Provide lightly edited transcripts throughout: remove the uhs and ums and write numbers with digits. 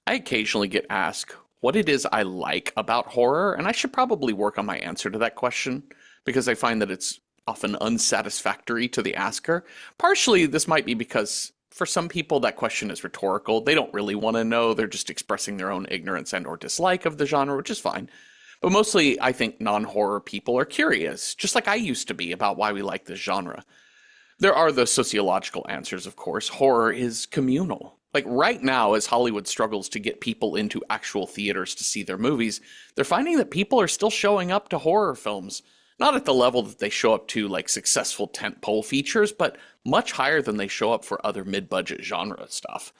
I occasionally get asked what it is I like about horror, and I should probably work on my answer to that question because I find that it's often unsatisfactory to the asker. Partially, this might be because for some people that question is rhetorical. They don't really want to know. They're just expressing their own ignorance and or dislike of the genre, which is fine. But mostly, I think non-horror people are curious, just like I used to be, about why we like this genre. There are the sociological answers, of course. Horror is communal. Like right now, as Hollywood struggles to get people into actual theaters to see their movies, they're finding that people are still showing up to horror films. Not at the level that they show up to like successful tentpole features, but much higher than they show up for other mid-budget genre stuff.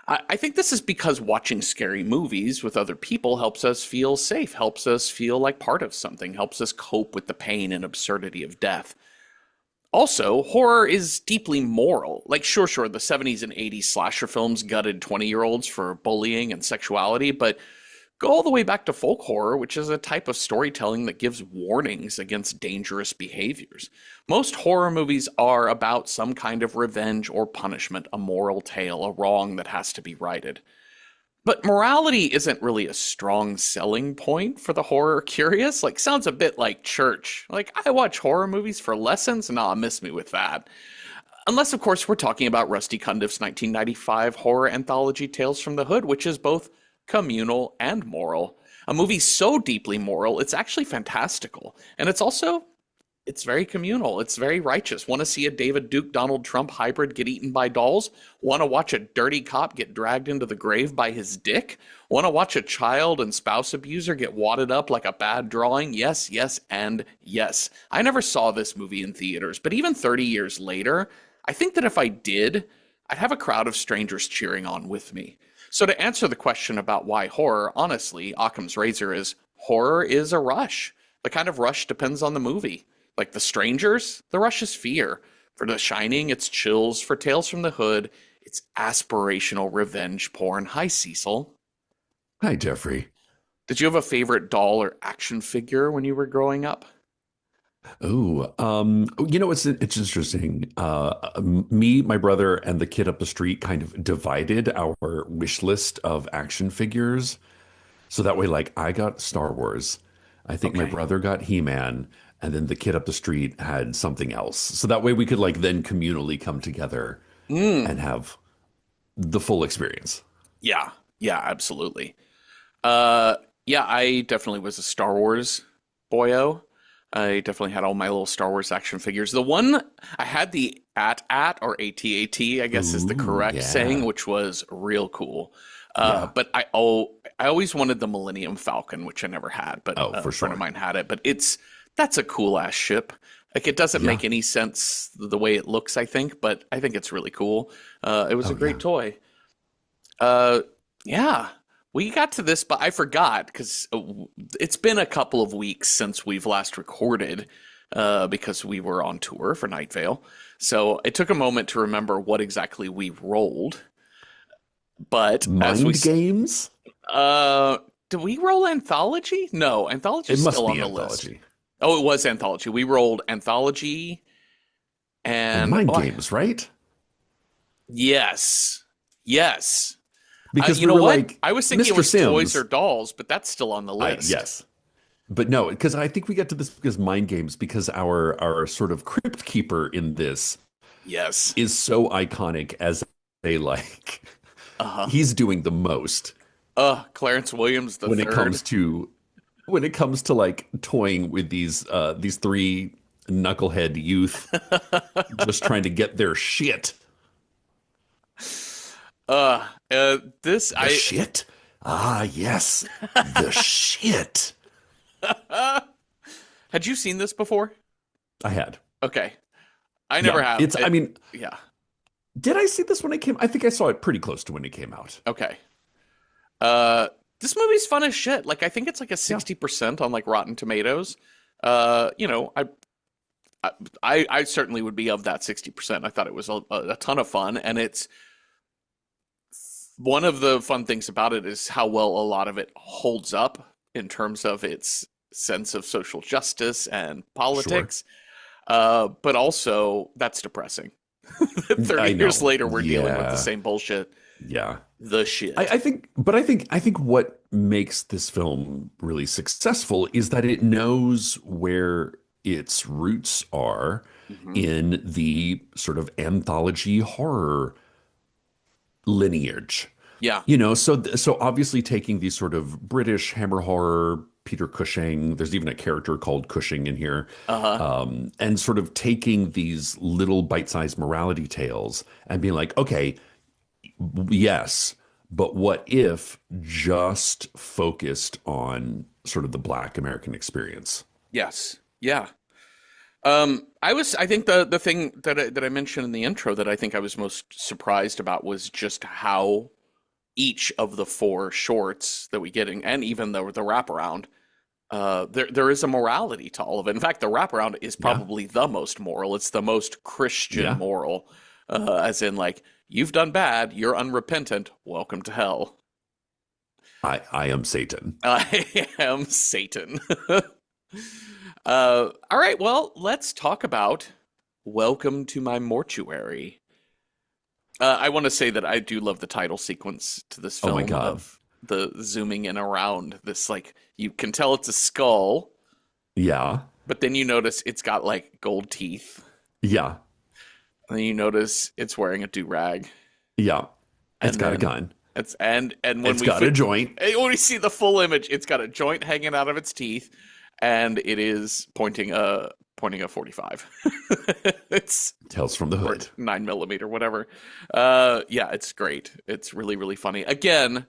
I think this is because watching scary movies with other people helps us feel safe, helps us feel like part of something, helps us cope with the pain and absurdity of death. Also, horror is deeply moral. Like, sure, the 70s and 80s slasher films gutted 20-year-olds for bullying and sexuality, but go all the way back to folk horror, which is a type of storytelling that gives warnings against dangerous behaviors. Most horror movies are about some kind of revenge or punishment, a moral tale, a wrong that has to be righted. But morality isn't really a strong selling point for the horror curious. Like, sounds a bit like church. Like, I watch horror movies for lessons? Nah, miss me with that. Unless, of course, we're talking about Rusty Cundiff's 1995 horror anthology Tales from the Hood, which is both communal and moral. A movie so deeply moral, it's actually fantastical. And it's very communal. It's very righteous. Want to see a David Duke Donald Trump hybrid get eaten by dolls? Want to watch a dirty cop get dragged into the grave by his dick? Want to watch a child and spouse abuser get wadded up like a bad drawing? Yes, and yes. I never saw this movie in theaters, but even 30 years later, I think that if I did, I'd have a crowd of strangers cheering on with me. So to answer the question about why horror, honestly, Occam's razor is horror is a rush. The kind of rush depends on the movie. Like The Strangers, the rush is fear. For The Shining, it's chills. For Tales from the Hood, it's aspirational revenge porn. Hi, Cecil. Hi, Jeffrey. Did you have a favorite doll or action figure when you were growing up? It's interesting. Me, my brother, and the kid up the street kind of divided our wish list of action figures. So that way, like, I got Star Wars. I think my Okay. brother got He-Man, and then the kid up the street had something else. So that way we could like then communally come together Mm, and have the full experience. yeah, yeah, absolutely. Uh, yeah, I definitely was a Star Wars boyo. I definitely had all my little Star Wars action figures. The one I had the AT-AT or AT-AT, I guess is the Ooh, correct saying, yeah. which was real cool. Yeah. But I always wanted the Millennium Falcon, which I never had, but Oh, a for friend of sure. mine had it. But that's a cool ass ship. Like it doesn't Yeah. make any sense the way it looks, I think, but I think it's really cool. It was a Oh, great yeah. toy. Uh, yeah, we got to this, but I forgot because it's been a couple of weeks since we've last recorded because we were on tour for Night Vale. So it took a moment to remember what exactly we rolled. But as we, Mind games? uh, did we roll Anthology? No, It Anthology's must still on be the list. anthology. Oh, it was Anthology. We rolled Anthology And and, mind oh, games, right? yes, yes. Because You we know were what? like, I was thinking it Mr. was toys or Sims. dolls, but that's still on the I list. yes. But no, because I think we get to this because mind games, because our sort of crypt keeper in this Yes. is so iconic as a like Uh-huh. he's doing the most Clarence Williams the when it third. comes to like toying with these three knucklehead youth just trying to get their shit. This The shit? Ah, yes. The shit. had you seen this before? I had. Okay. I never Yeah. have. It's I mean, Yeah. did I see this when it came? I think I saw it pretty close to when it came out. Okay. Uh, this movie's fun as shit. Like I think it's like a Yeah. 60% on like Rotten Tomatoes. Uh, you know, I I certainly would be of that 60%. I thought it was a ton of fun, and it's one of the fun things about it is how well a lot of it holds up in terms of its sense of social justice and Sure. politics. But also, that's depressing. 30 I years know. later, we're dealing with the Yeah. same bullshit. Yeah. The shit. I think what makes this film really successful is that it knows where its roots are Hmm. in the sort of anthology horror lineage. Yeah. So obviously taking these sort of British hammer horror, Peter Cushing, there's even a character called Cushing in here, Uh-huh. and sort of taking these little bite-sized morality tales and being like, okay, yes, but what if just focused on sort of the Black American experience? Yes. Yeah. I think the thing that I mentioned in the intro that I think I was most surprised about was just how each of the four shorts that we get in, and even the wraparound, there is a morality to all of it. In fact, the wraparound is Yeah, probably the most moral. It's the most Christian yeah. moral, as in like you've done bad, you're unrepentant, welcome to hell. I am Satan. I am Satan. All right, well, let's talk about Welcome to My Mortuary. I want to say that I do love the title sequence to this Oh my film God. of the zooming in around this, like, you can tell it's a skull, Yeah, but then you notice it's got like gold teeth. yeah, And then you notice it's wearing a do-rag. yeah. It's And got a then gun. and It's got a joint. when we see the full image, it's got a joint hanging out of its teeth, and it is pointing a 45. It's Tales from the or Hood. 9 millimeter, whatever. Yeah, it's great. It's really, really funny. Again,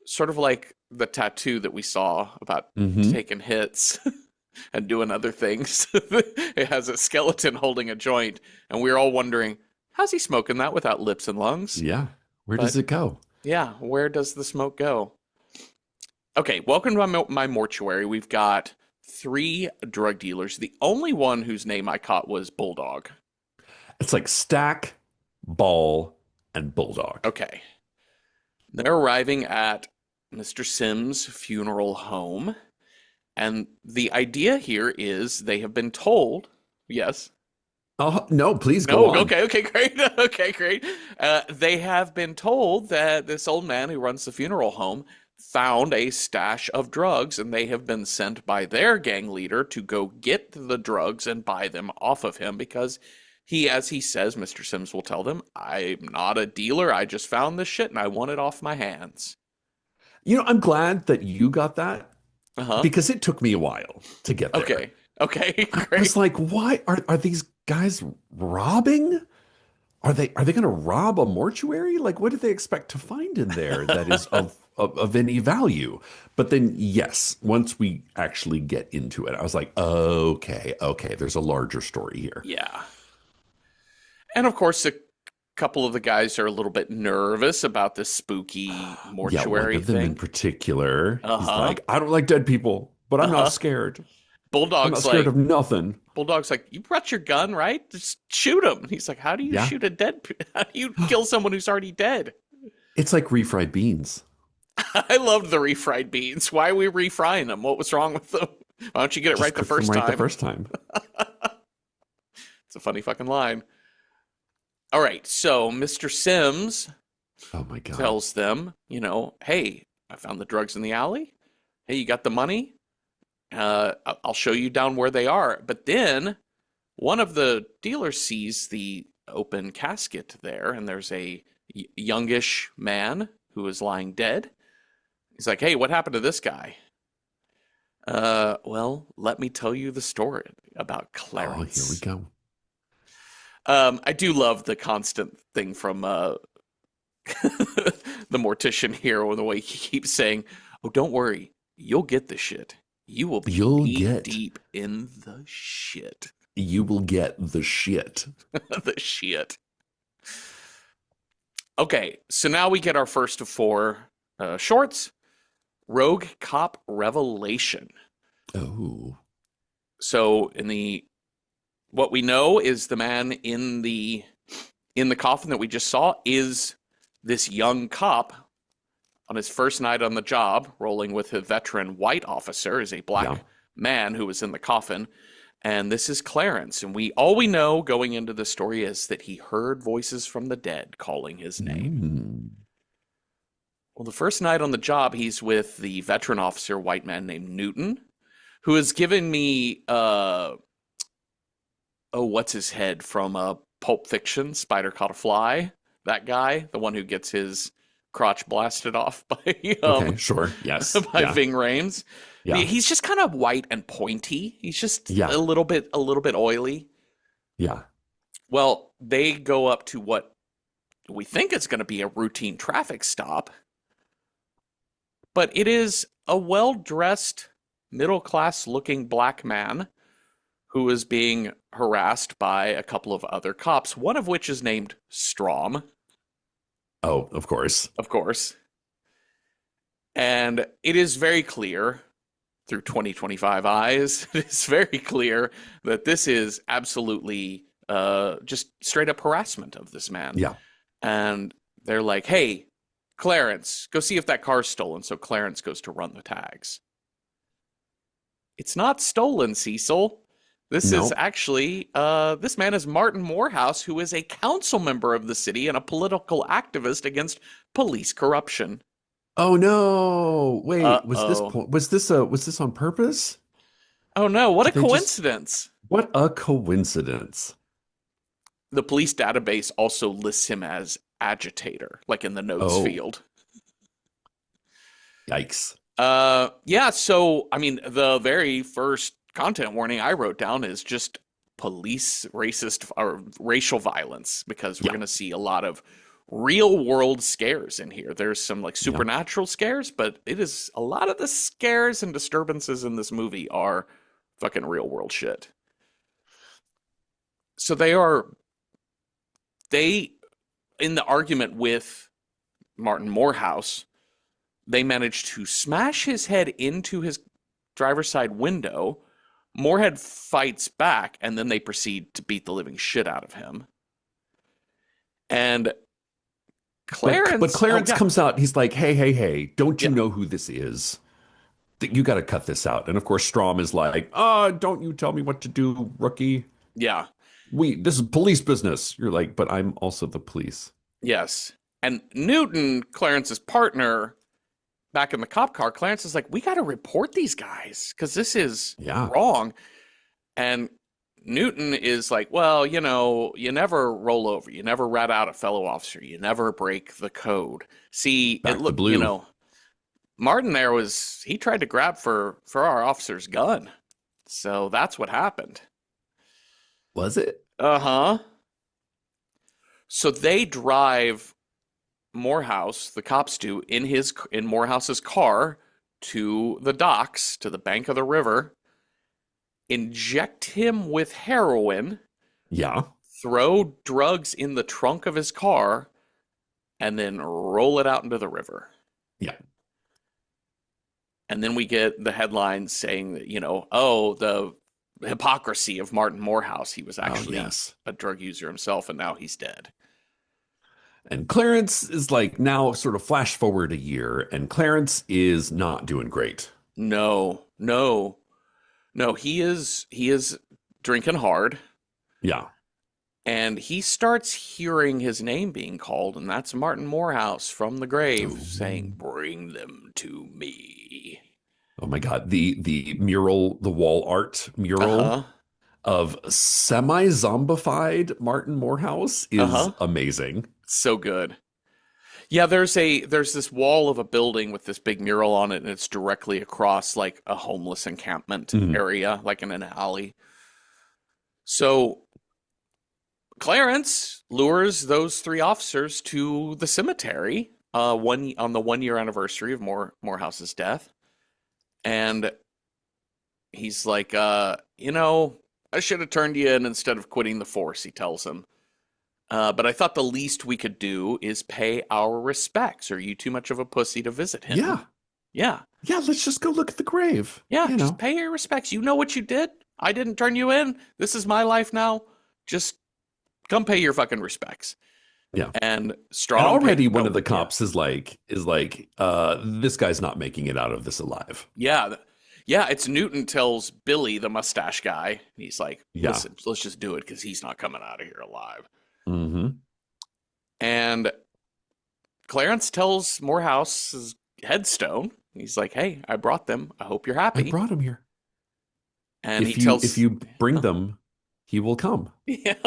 sort of like the tattoo that we saw about Hmm. taking hits and doing other things. It has a skeleton holding a joint, and we're all wondering, how's he smoking that without lips and lungs? Yeah. Where does But it go? yeah, where does the smoke go? Okay, welcome to my mortuary. We've got three drug dealers. The only one whose name I caught was Bulldog. It's like Stack, Ball, and Bulldog. Okay. They're arriving at Mr. Sims' funeral home, and the idea here is they have been told, yes. Oh, no, please go No, on. okay, great. Okay, great. They have been told that this old man who runs the funeral home found a stash of drugs, and they have been sent by their gang leader to go get the drugs and buy them off of him because he, as he says, Mr. Sims will tell them, I'm not a dealer. I just found this shit and I want it off my hands. I'm glad that you got that Uh-huh. because it took me a while to get there. Okay. Okay, I was great. like, why are these guys robbing? Are they going to rob a mortuary? Like, what do they expect to find in there that is of any value? But then, yes, once we actually get into it, I was like, okay, there's a larger story here. Yeah. And of course, a couple of the guys are a little bit nervous about this spooky Yeah, one mortuary of them in thing. particular, he's Uh-huh. like, I don't like dead people, but I'm not Uh-huh. scared. I'm not Bulldog's scared of like, nothing. Bulldog's like, you brought your gun, right? Just shoot him. He's like, how do you Yeah. shoot a how do you kill someone who's already dead? It's like refried beans. I loved the refried beans. Why are we refrying them? What was wrong with them? Why don't you get it Just right the cook them first right the time? first time. It's a funny fucking line. All right, so Mr. Sims Oh my God. tells them, hey, I found the drugs in the alley. Hey, you got the money? I'll show you down where they are. But then one of the dealers sees the open casket there, and there's a youngish man who is lying dead. He's like, hey, what happened to this guy? Well, let me tell you the story about Oh, here we Clarence. go. I do love the constant thing from the mortician here, or the way he keeps saying, "Oh, don't worry, you'll get the shit. You will be You'll knee get, deep in the shit, you will get the shit. the shit." Okay, so now we get our first of four shorts: Rogue Cop Revelation. Oh, So in the what we know is the man in the coffin that we just saw is this young cop on his first night on the job, rolling with a veteran white officer, is a yeah. black man who was in the coffin. And this is Clarence. And all we know going into the story is that he heard voices from the dead calling his name. Mm. Well, the first night on the job, he's with the veteran officer, white man named Newton, who has given me what's his head from Pulp Fiction, Spider Caught a Fly. That guy, the one who gets his crotch blasted off Okay, sure. Yes. by Yeah. Ving Rhames. Yeah. He's just kind of white and pointy. He's just Yeah. a little bit oily. Yeah. Well, they go up to what we think is going to be a routine traffic stop, but it is a well-dressed, middle-class looking black man who is being harassed by a couple of other cops, one of which is named Strom, Oh, of course. of course. And it is very clear through 2025 eyes, it is very clear that this is absolutely just straight up harassment of this man. Yeah. And they're like, hey, Clarence, go see if that car's stolen. So Clarence goes to run the tags. It's not stolen, Cecil. This No. is actually, this man is Martin Morehouse, who is a council member of the city and a political activist against police corruption. Oh no. Wait, Uh-oh. was this on purpose? Oh no, what a Did they just coincidence. what a coincidence. The police database also lists him as agitator, like in the notes Oh, field. yikes. Yeah, so I mean, the very first content warning I wrote down is just police racist or racial violence because we're Yeah. going to see a lot of real world scares in here. There's some like Yeah. supernatural scares, but it is a lot of the scares and disturbances in this movie are fucking real world shit. So they in the argument with Martin Morehouse, they managed to smash his head into his driver's side window. Moorhead fights back, and then they proceed to beat the living shit out of him. And But Clarence, Clarence comes out, he's like, hey, don't you yeah, know who this is? You got to cut this out. And of course, Strom is like, don't you tell me what to do, rookie. yeah, This is police business. You're like, but I'm also the police. yes. And Newton, Clarence's partner, back in the cop car, Clarence is like, we got to report these guys because this is Yeah. wrong. And Newton is like, well, you never roll over. You never rat out a fellow officer. You never break the code. See, Back to blue. Martin there he tried to grab for our officer's gun. So that's what happened. Was it? Uh-huh. So they drive Morehouse, the cops do, in Morehouse's car to the docks, to the bank of the river, inject him with heroin, Yeah. throw drugs in the trunk of his car, and then roll it out into the river. Yeah. And then we get the headlines saying that, the hypocrisy of Martin Morehouse. He was actually Yes. a drug user himself, and now he's dead. And Clarence is like now sort of flash forward a year, and Clarence is not doing great. No, no, no. He is drinking hard, Yeah. and he starts hearing his name being called, and that's Martin Morehouse from the grave saying, Ooh. "Bring them to me." Oh my God. The mural, the wall art mural Uh-huh. of semi-zombified Martin Morehouse is Uh-huh. amazing. So good. Yeah, there's this wall of a building with this big mural on it, and it's directly across like a homeless encampment Mhm. area, like in an alley. So Clarence lures those three officers to the cemetery, on the 1 year anniversary of Morehouse's death, and he's like, I should have turned you in instead of quitting the force. He tells him. But I thought the least we could do is pay our respects. Are you too much of a pussy to visit him? Yeah. Yeah. Yeah. Let's just go look at the grave. Yeah. You Just know. pay your respects. You know what you did. I didn't turn you in. This is my life now. Just come pay your fucking respects. Yeah. And And Strom already one of the cops is like, this guy's not making it out of this alive. Yeah. Yeah, it's Newton tells Billy, the mustache guy, and he's like, Yeah. listen, let's just do it because he's not coming out of here alive. Hmm. And Clarence tells Morehouse's headstone, he's like, hey, I brought them. I hope you're I happy. brought him here. And he If tells, you bring them, he will come. yep,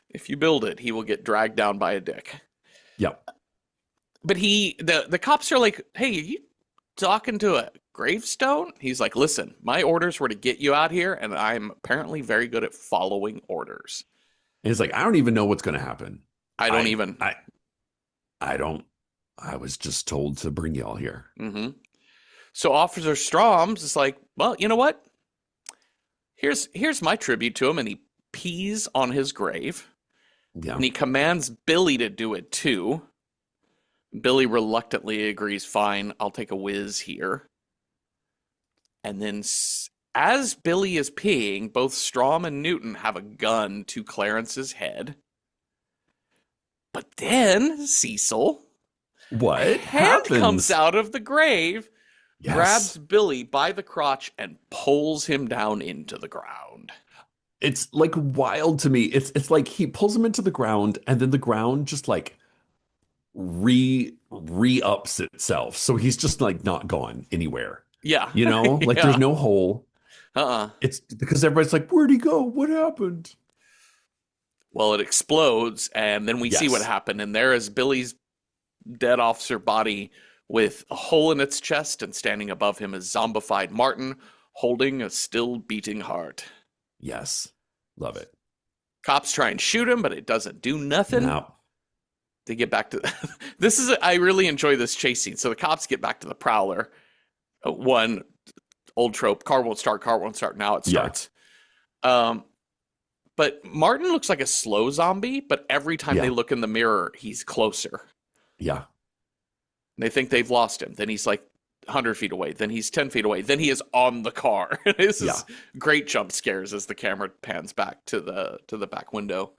if you build it, he will get dragged down by a dick. Yep. But the cops are like, hey, are you talking to a gravestone? He's like, listen, my orders were to get you out here, and I'm apparently very good at following orders. And he's like, I don't even know what's going to happen. I don't I, even. I, I don't. I was just told to bring y'all here. Mm-hmm. So Officer Strom's is like, well, you know what? Here's my tribute to him, and he pees on his grave, Yeah. and he commands Billy to do it too. Billy reluctantly agrees, fine, I'll take a whiz here. And then, as Billy is peeing, both Strom and Newton have a gun to Clarence's head. But then Cecil, a What hand comes happens? out of the grave, grabs Yes. Billy by the crotch, and pulls him down into the ground. It's like wild to me. It's like he pulls him into the ground and then the ground just like re-ups itself. So he's just like not gone anywhere. Yeah, You know? Like there's yeah. no hole. Uh-uh. It's because everybody's like, where'd he go? What happened? Well, it explodes, and then we see what Yes. happened, and there is Billy's dead officer body with a hole in its chest, and standing above him is zombified Martin holding a still beating heart. Yes. Love it. Cops try and shoot him, but it doesn't do nothing. Now, They get back to I really enjoy this chase scene. So the cops get back to the Prowler. One old trope: car won't start, car won't start. Now it yeah. starts. Um, but Martin looks like a slow zombie. But every time they Yeah. look in the mirror, he's closer. Yeah. They think they've lost him. Then he's like 100 feet away. Then he's 10 feet away. Then he is on the car. This Yeah. is great jump scares as the camera pans back to the back window.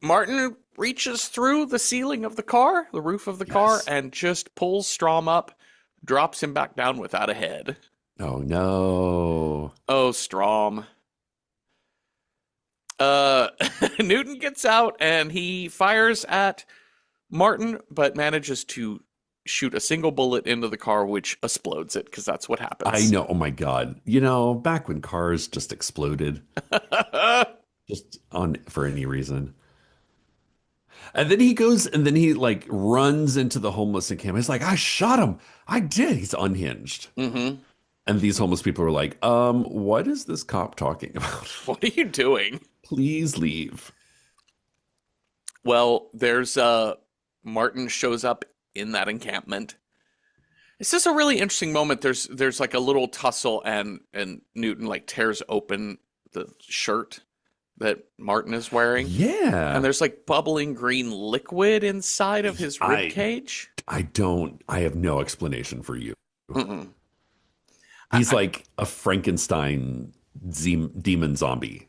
Martin reaches through the ceiling of the car, the roof of the car, Yes. and just pulls Strom up, drops him back down without a head. Oh no. Oh, Strom. Uh, Newton gets out and he fires at Martin, but manages to shoot a single bullet into the car, which explodes it, because that's what I happens. know. Oh my God. Back when cars just exploded, just on for any reason. And then he goes and then he like runs into the homeless encampment. He's like, I shot him. I did. He's unhinged. Mm-hmm. And these homeless people are like, what is this cop talking about? What are you doing? Please leave. Well, there's Martin shows up in that encampment. It's just a really interesting moment. There's like a little tussle, and Newton like tears open the shirt that Martin is wearing, and Yeah. there's like bubbling green liquid inside of his rib I cage. I have no explanation for you. Mm-mm. He's I, like a Frankenstein demon zombie.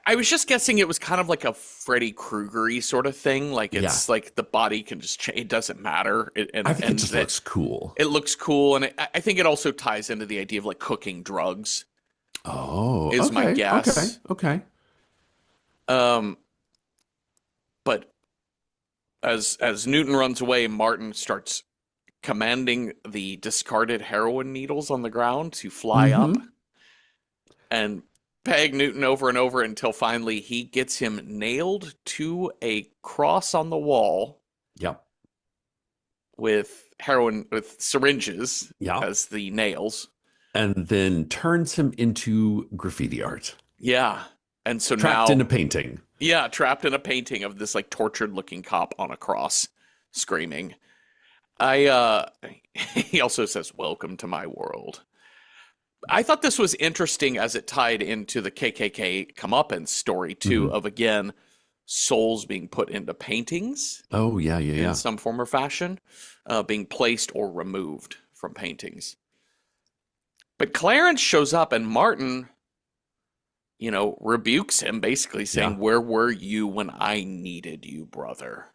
I was just guessing it was kind of like a Freddy Krueger-y sort of thing. Like Yeah. it's like the body can just change. It doesn't matter. I think it And just that looks cool. it looks cool. And I think it also ties into the idea of like cooking drugs, Oh, is my okay. Okay. guess. Okay. Um, but as Newton runs away, Martin starts commanding the discarded heroin needles on the ground to fly up Mm-hmm. and peg Newton over and over until finally he gets him nailed to a cross on the wall Yep. with syringes Yeah. as the nails. And then turns him into graffiti art. Yeah. And so Trapped in a now, painting. yeah, trapped in a painting of this like tortured looking cop on a cross screaming. He also says, "Welcome to my world." I thought this was interesting as it tied into the KKK comeuppance story too, Mhm. of again souls being put into paintings Oh, yeah, yeah, in yeah. some form or fashion, being placed or removed from paintings. But Clarence shows up and Martin, rebukes him, basically saying, Yeah. "Where were you when I needed you, brother?"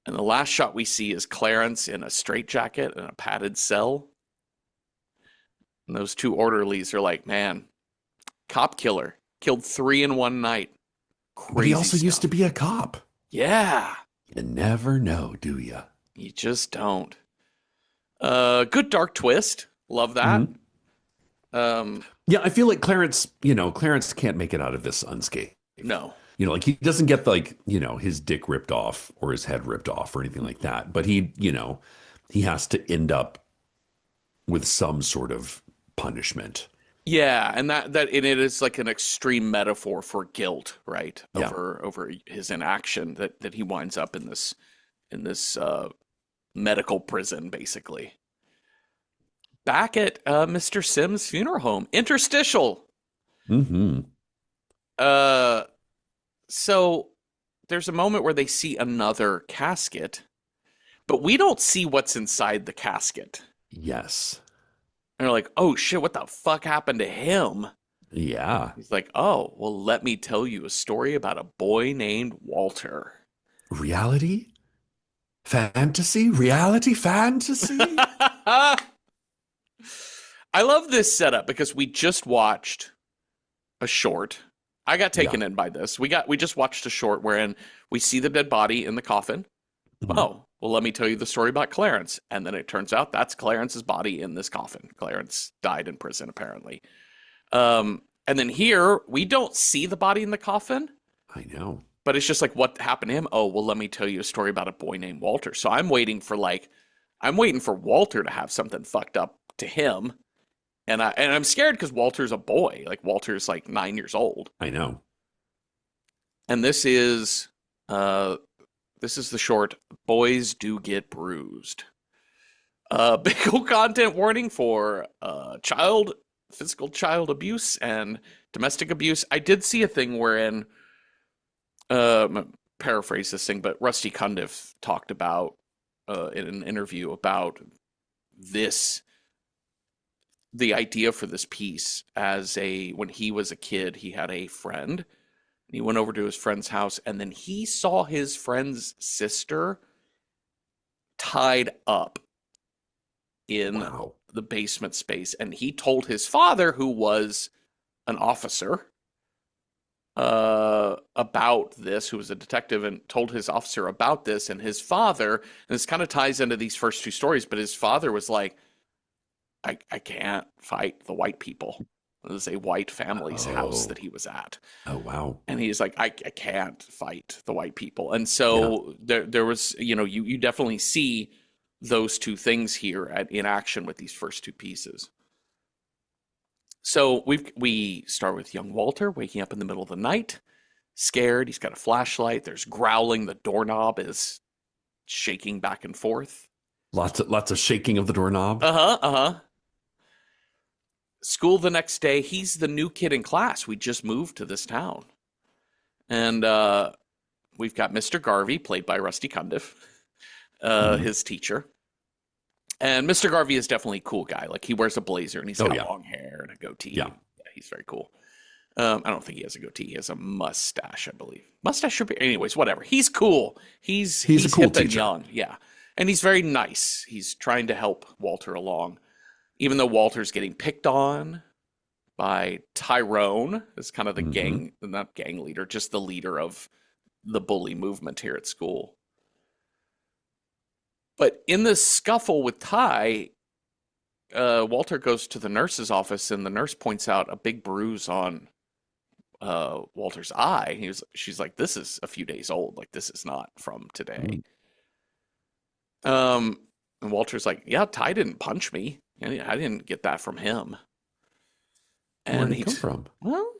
And the last shot we see is Clarence in a straitjacket in a padded cell. And those two orderlies are like, man, cop killer. Killed 3 in one night. But he Crazy also used to stuff. be a cop. Yeah. You never know, do you? You just don't. Good dark twist. Love that. Mhm. Um, Yeah, I feel like Clarence can't make it out of this unscathed. no. Like he doesn't get like, his dick ripped off or his head ripped off or anything like that. But he has to end up with some sort of punishment. Yeah, and and it is like an extreme metaphor for guilt, right? Yeah. Over his inaction that he winds up in this medical prison, basically. Back at Mr. Sims' funeral home, interstitial. Hmm. Uh, so there's a moment where they see another casket, but we don't see what's inside the casket. Yes. And they're like, oh shit, what the fuck happened to him? Yeah. He's like, oh, well, let me tell you a story about a boy named Walter. Reality? Fantasy? Reality fantasy? I love this setup because we just watched a short. I got Yeah. taken in by this. We just watched a short wherein we see the dead body in the coffin. Mhm. Oh, well, let me tell you the story about Clarence. And then it turns out that's Clarence's body in this coffin. Clarence died in prison, apparently. And then here, we don't see the body in the coffin, I know. but it's just like, what happened to him? Oh, well, let me tell you a story about a boy named Walter. So I'm waiting for Walter to have something fucked up to him. And I'm scared because Walter's a boy. Like Walter's like 9 years old. I know. And this is the short, Boys Do Get Bruised. Big old content warning for physical child abuse and domestic abuse. I did see a thing wherein, paraphrase this thing, but Rusty Cundiff talked about in an interview about the idea for this piece when he was a kid, he had a friend. And he went over to his friend's house, and then he saw his friend's sister tied up in Wow. the basement space. And he told his father, who was an officer, about this, who was a detective, and told his officer about this. And his father, and this kind of ties into these first two stories, but his father was like, I can't fight the white people. It was a white family's house Oh. that he was at. Oh, wow. And he's like, I can't fight the white people. And Yeah. so there was, you definitely see those two things here in action with these first two pieces. So we start with young Walter waking up in the middle of the night, scared. He's got a flashlight. There's growling. The doorknob is shaking back and forth. Lots of shaking of the doorknob. Uh-huh. School the next day. He's the new kid in class. We just moved to this town. And we've got Mr. Garvey, played by Rusty Cundiff, his teacher. And Mr. Garvey is definitely a cool guy. Like, he wears a blazer, and he's got long hair and a goatee. Yeah. He's very cool. I don't think he has a goatee. He has a mustache, I believe. Mustache should be... Anyways, whatever. He's cool. He's a cool hip and teacher. young. Yeah. And he's very nice. He's trying to help Walter along. Even though Walter's getting picked on by Tyrone, as kind of the not gang leader, just the leader of the bully movement here at school. But in this scuffle with Ty, Walter goes to the nurse's office, and the nurse points out a big bruise on Walter's eye. She's like, "This is a few days old. Like, this is not from today." And Walter's like, "Yeah, Ty didn't punch me. I didn't get that from him." And Where did it come from? Well,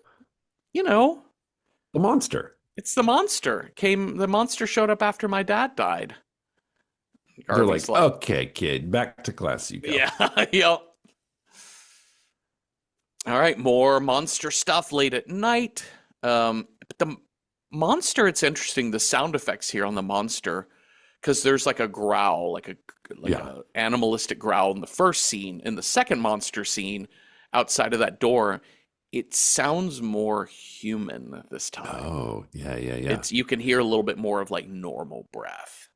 The monster. it's the monster. The monster showed up after my dad died. They're Garvey's like, okay, kid, back to class you go. Yeah, yep. All right, more monster stuff late at night. But the monster, it's interesting, the sound effects here on the monster, because there's like a growl, like a animalistic growl in the first scene. In the second monster scene, outside of that door, it sounds more human this time. Oh, yeah. You can hear a little bit more of like normal breath.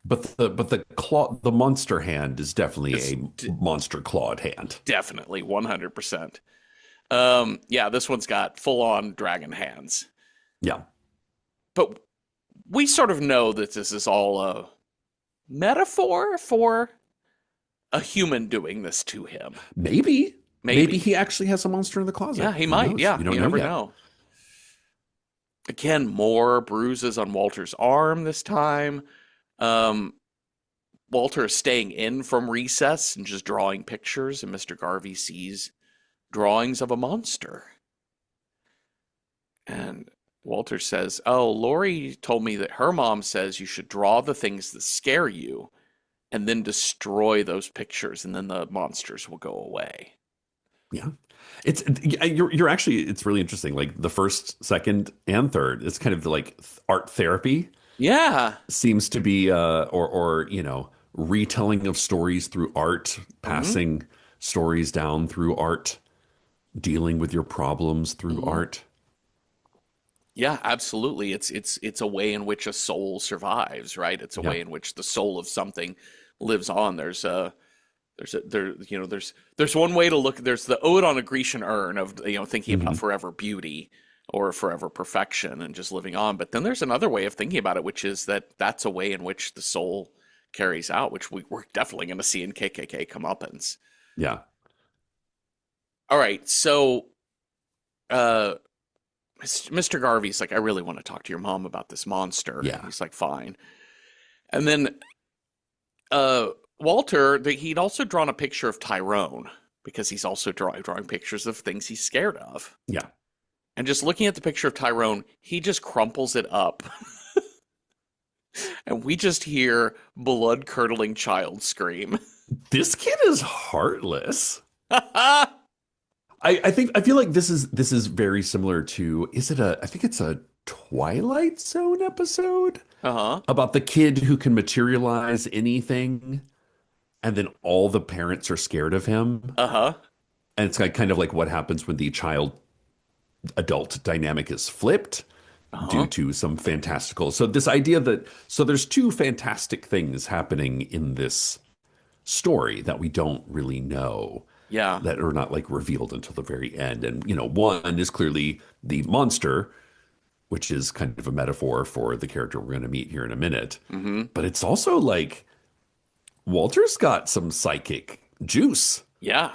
but the monster hand is definitely It's a monster clawed hand. definitely 100%. Yeah, this one's got full on dragon hands. Yeah, But we sort of know that this is all a metaphor for a human doing this to him. maybe Maybe. he actually has a monster in the Yeah, closet. he Who might. knows? Yeah, We don't you know never yet. know. Again, more bruises on Walter's arm this time. Um, Walter is staying in from recess and just drawing pictures, and Mr. Garvey sees drawings of a monster. And Walter says, "Oh, Lori told me that her mom says you should draw the things that scare you and then destroy those pictures, and then the monsters will go away." Yeah. You're actually it's really interesting. Like the first, second, and third, it's kind of like art therapy Yeah. seems to be or retelling of stories through art, Hmm. passing stories down through art, dealing with your problems through Hmm. art. Yeah, absolutely. It's a way in which a soul survives, right? It's a Yeah. way in which the soul of something lives on. There's one way to look. There's the ode on a Grecian urn of thinking about Hmm. forever beauty or forever perfection and just living on. But then there's another way of thinking about it, which is that that's a way in which the soul carries out, which we're definitely going to see in KKK comeuppance. Yeah. All right, so uh, Mr. Garvey's like, I really want to talk to your mom about this monster. Yeah. He's like, fine. And then uh, Walter, he'd also drawn a picture of Tyrone because he's also drawing pictures of things he's scared of. Yeah. And just looking at the picture of Tyrone, he just crumples it up. And we just hear blood curdling child scream. This kid is heartless. I feel like this is very similar to I think it's a Twilight Zone episode Uh huh. about the kid who can materialize anything and then all the parents are scared of him. Uh huh. And it's like kind of like what happens when the child adult dynamic is flipped Uh due huh. to some fantastical. So this idea that there's two fantastic things happening in this story that we don't really know Yeah. that are not like revealed until the very end. And one is clearly the monster, which is kind of a metaphor for the character we're going to meet here in a minute. Mm hmm. But it's also like Walter's got some psychic juice. Yeah.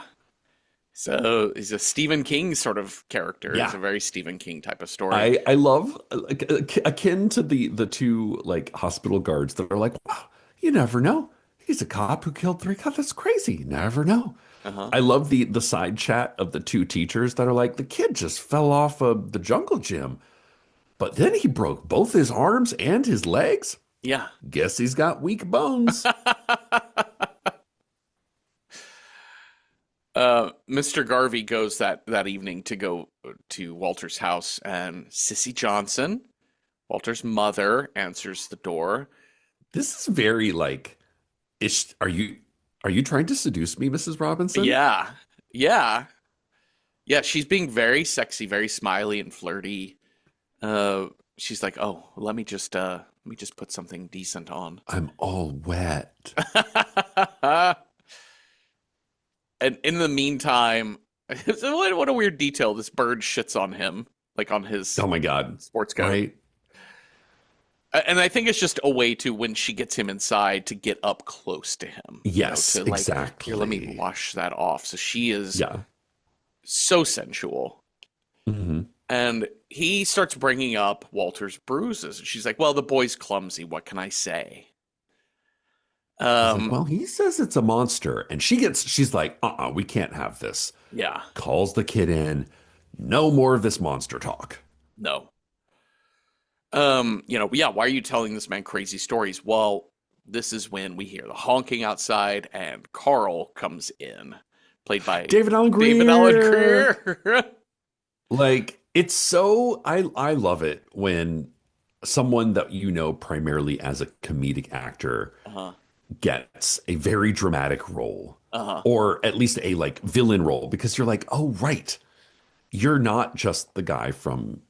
So he's a Stephen King sort of character. It's Yeah. a very Stephen King type of story. I love like, akin to the two like hospital guards that are like, wow, you never know. He's a cop who killed three cops. That's crazy. You never know. Uh huh. I love the side chat of the two teachers that are like, the kid just fell off of the jungle gym, but then he broke both his arms and his legs. Yeah. Guess he's got weak bones. Mr. Garvey goes that evening to go to Walter's house, and Sissy Johnson, Walter's mother, answers the door. This is very like, are you trying to seduce me, Mrs. Robinson? Yeah, yeah, yeah. She's being very sexy, very smiley and flirty. She's like, "Oh, let me just put something decent on." I'm all wet. And in the meantime, what a weird detail. This bird shits on him, like on his Oh my God. sports coat. Right? And I think it's just a way to, when she gets him inside, to get up close to him, Yes, to like, here, let me exactly. wash that off. So she is Yeah. so sensual. Hmm. And he starts bringing up Walter's bruises. And she's like, well, the boy's clumsy. What can I say? He's like, Um, well, he says it's a monster. And she's like, we can't have this. yeah, Calls the kid in. No more of this monster talk. no. Yeah, why are you telling this man crazy stories? Well, this is when we hear the honking outside and Carl comes in, played by David Allen David Allen Greer. Greer. Like, it's so, I love it when someone that you know primarily as a comedic actor Uh-huh. gets a very dramatic role Uh-huh. or at least a like villain role because you're like, oh, right. You're not just the guy from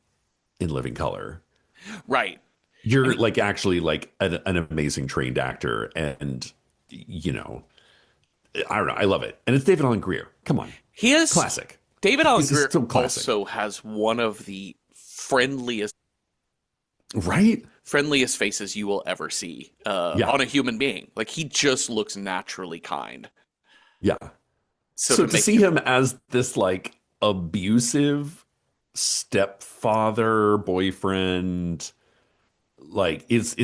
In Living Color. Right. You're like actually like an amazing trained actor, and you know, I don't know, I love it. And it's David Allen Greer. Come on, He is classic. David Allen This is Greer still classic, also has one of the right? friendliest faces you will ever see Yeah, on a human being. Like he just looks naturally kind. yeah. So So to to make see him, him as this like abusive stepfather, boyfriend, like it's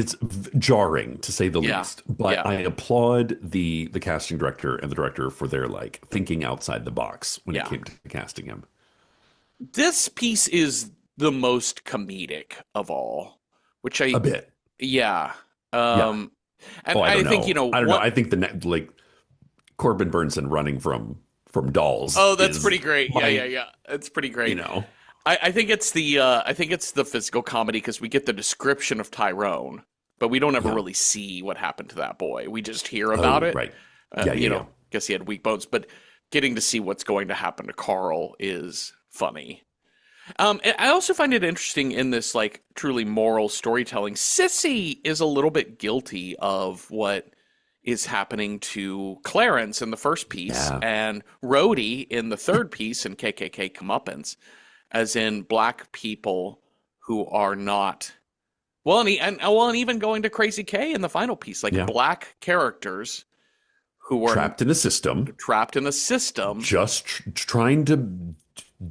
jarring to say the yeah, least. But yeah, I applaud the casting director and the director for their like thinking outside the box when it yeah. came to casting him. This piece is the most comedic of all, which A bit. yeah. Yeah. Um, and Oh, I I don't think, know. I don't know. what, I think like Corbin Burnson running from dolls oh, that's is pretty great. Yeah, yeah, my, yeah. It's pretty you great. know. I think it's the physical comedy because we get the description of Tyrone, but we don't ever Yeah. really see what happened to that boy. We just hear about Oh, it. right. Yeah, yeah, yeah. Guess he had weak bones, but getting to see what's going to happen to Carl is funny. And I also find it interesting in this like truly moral storytelling. Sissy is a little bit guilty of what is happening to Clarence in the first piece Yeah. and Rhodey in the third piece in KKK Comeuppance, as in black people who are not well, and even going to Crazy K in the final piece, like Yeah. black characters who are Trapped in a system, trapped in the system. just trying to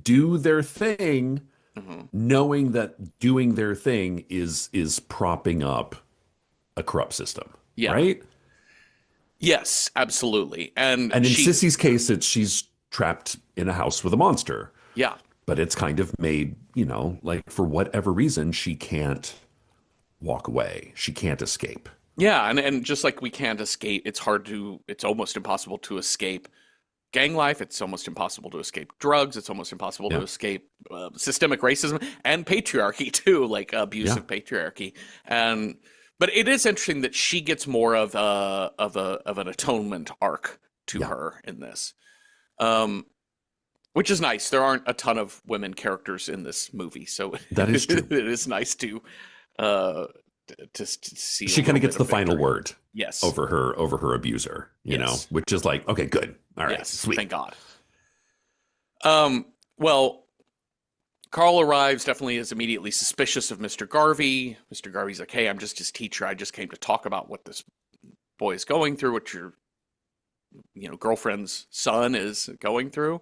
do their thing, Mhm. knowing that doing their thing is propping up a corrupt system, Yeah. right? Yes, absolutely. And And in she, Sissy's case, she's trapped in a house with a monster, yeah, but it's kind of made, like for whatever reason, she can't walk away. She can't escape. yeah, and just like we can't escape, it's almost impossible to escape gang life. It's almost impossible to escape drugs. It's almost impossible to Yeah. escape systemic racism and patriarchy too, like Yeah. abusive patriarchy. And but it is interesting that she gets more of an atonement arc to Yeah. her in this, um, which is nice. There aren't a ton of women characters in this movie, so That is true. it is nice to uh, to see a She kind little of gets bit the of final victory. word Yes, over her abuser, yes, which is like, okay, good. All right, yes. sweet. Thank God. Well, Carl arrives, definitely is immediately suspicious of Mr. Garvey. Mr. Garvey's like, hey, I'm just his teacher. I just came to talk about what this boy is going through, what your, girlfriend's son is going through.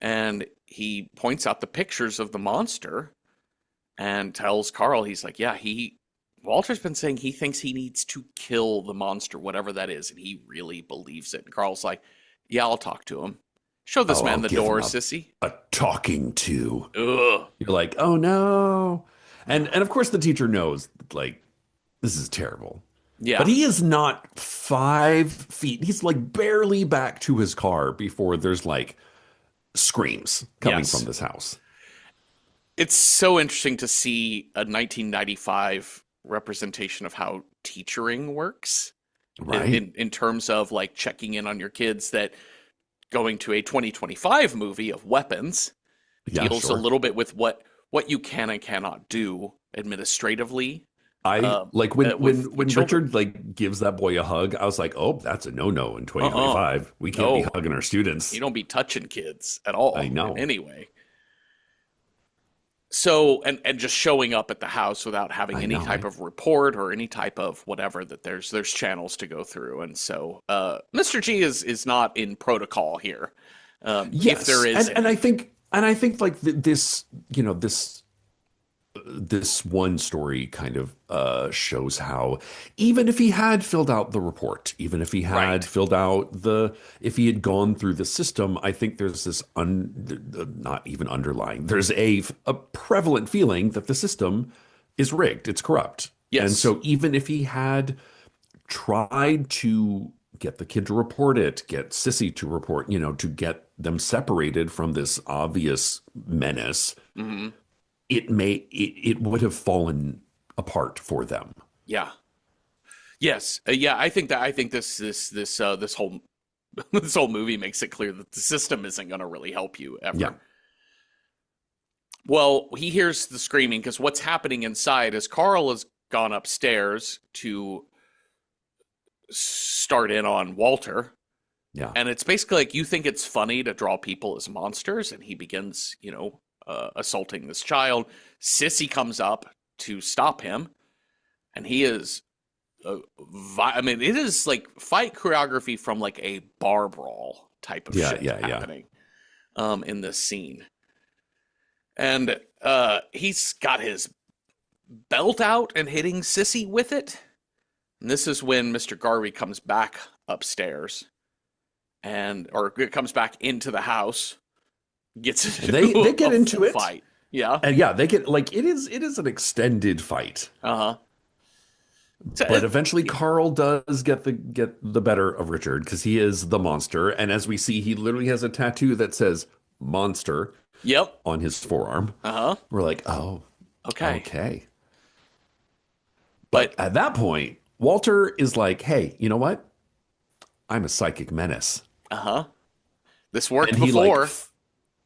And he points out the pictures of the monster and tells Carl, he's like, yeah, Walter's been saying he thinks he needs to kill the monster, whatever that is. And he really believes it. And Carl's like, yeah, I'll talk to him. Show this Oh, man I'll the give him door, sissy. a talking to. Ugh. You're like, oh no. And of course the teacher knows, like, this is terrible. But Yeah. he is not 5 feet. He's like barely back to his car before there's like screams coming from Yes. this house. It's so interesting to see a 1995 representation of how teachering works in, Right? in, in terms of like checking in on your kids, that going to a 2025 movie of weapons Yeah, deals a sure. little bit with what you can and cannot do administratively I like when with children. Richard like gives that boy a hug, I was like, oh, that's a no-no in Uh-uh. 2025. We can't be No, hugging our you students. don't be touching kids at I all in know. any way. So, and just showing up at the house without having I any know, type right? of report or any type of whatever, that there's channels to go through. And so Mr. G is not in protocol here. If there Yes. is And I any. think like this, this one story kind of shows how even if he had filled out the report, even if he had Right. filled out if he had gone through the system, I think there's this not even underlying, there's a prevalent feeling that the system is rigged, it's corrupt. And Yes. so even if he had tried to get the kid to report it, get Sissy to report, to get them separated from this obvious menace, Hmm. it would have fallen apart for them. Yeah. Yes. Yeah. I think this whole this whole movie makes it clear that the system isn't going to really help you Yeah. ever. Well, he hears the screaming because what's happening inside is Carl is gone upstairs to start in on Walter. Yeah. And it's basically like you think it's funny to draw people as monsters, and he begins, assaulting this child. Sissy comes up to stop him, and he is, I mean, it is like fight choreography from like a bar brawl type of Yeah, shit yeah, yeah. happening in this scene. And he's got his belt out and hitting Sissy with it. And this is when Mr. Garvey comes back upstairs or comes back into the house, gets into They get a into it. fight. Yeah. And yeah, they get like it is an extended fight. Uh-huh. But eventually Carl does get the better of Richard because he is the monster. And as we see, he literally has a tattoo that says monster Yep. on his forearm. Uh-huh. We're like, oh, Okay. okay. But But at that point, Walter is like, hey, you know what? I'm a psychic menace. uh-huh. This worked And he before.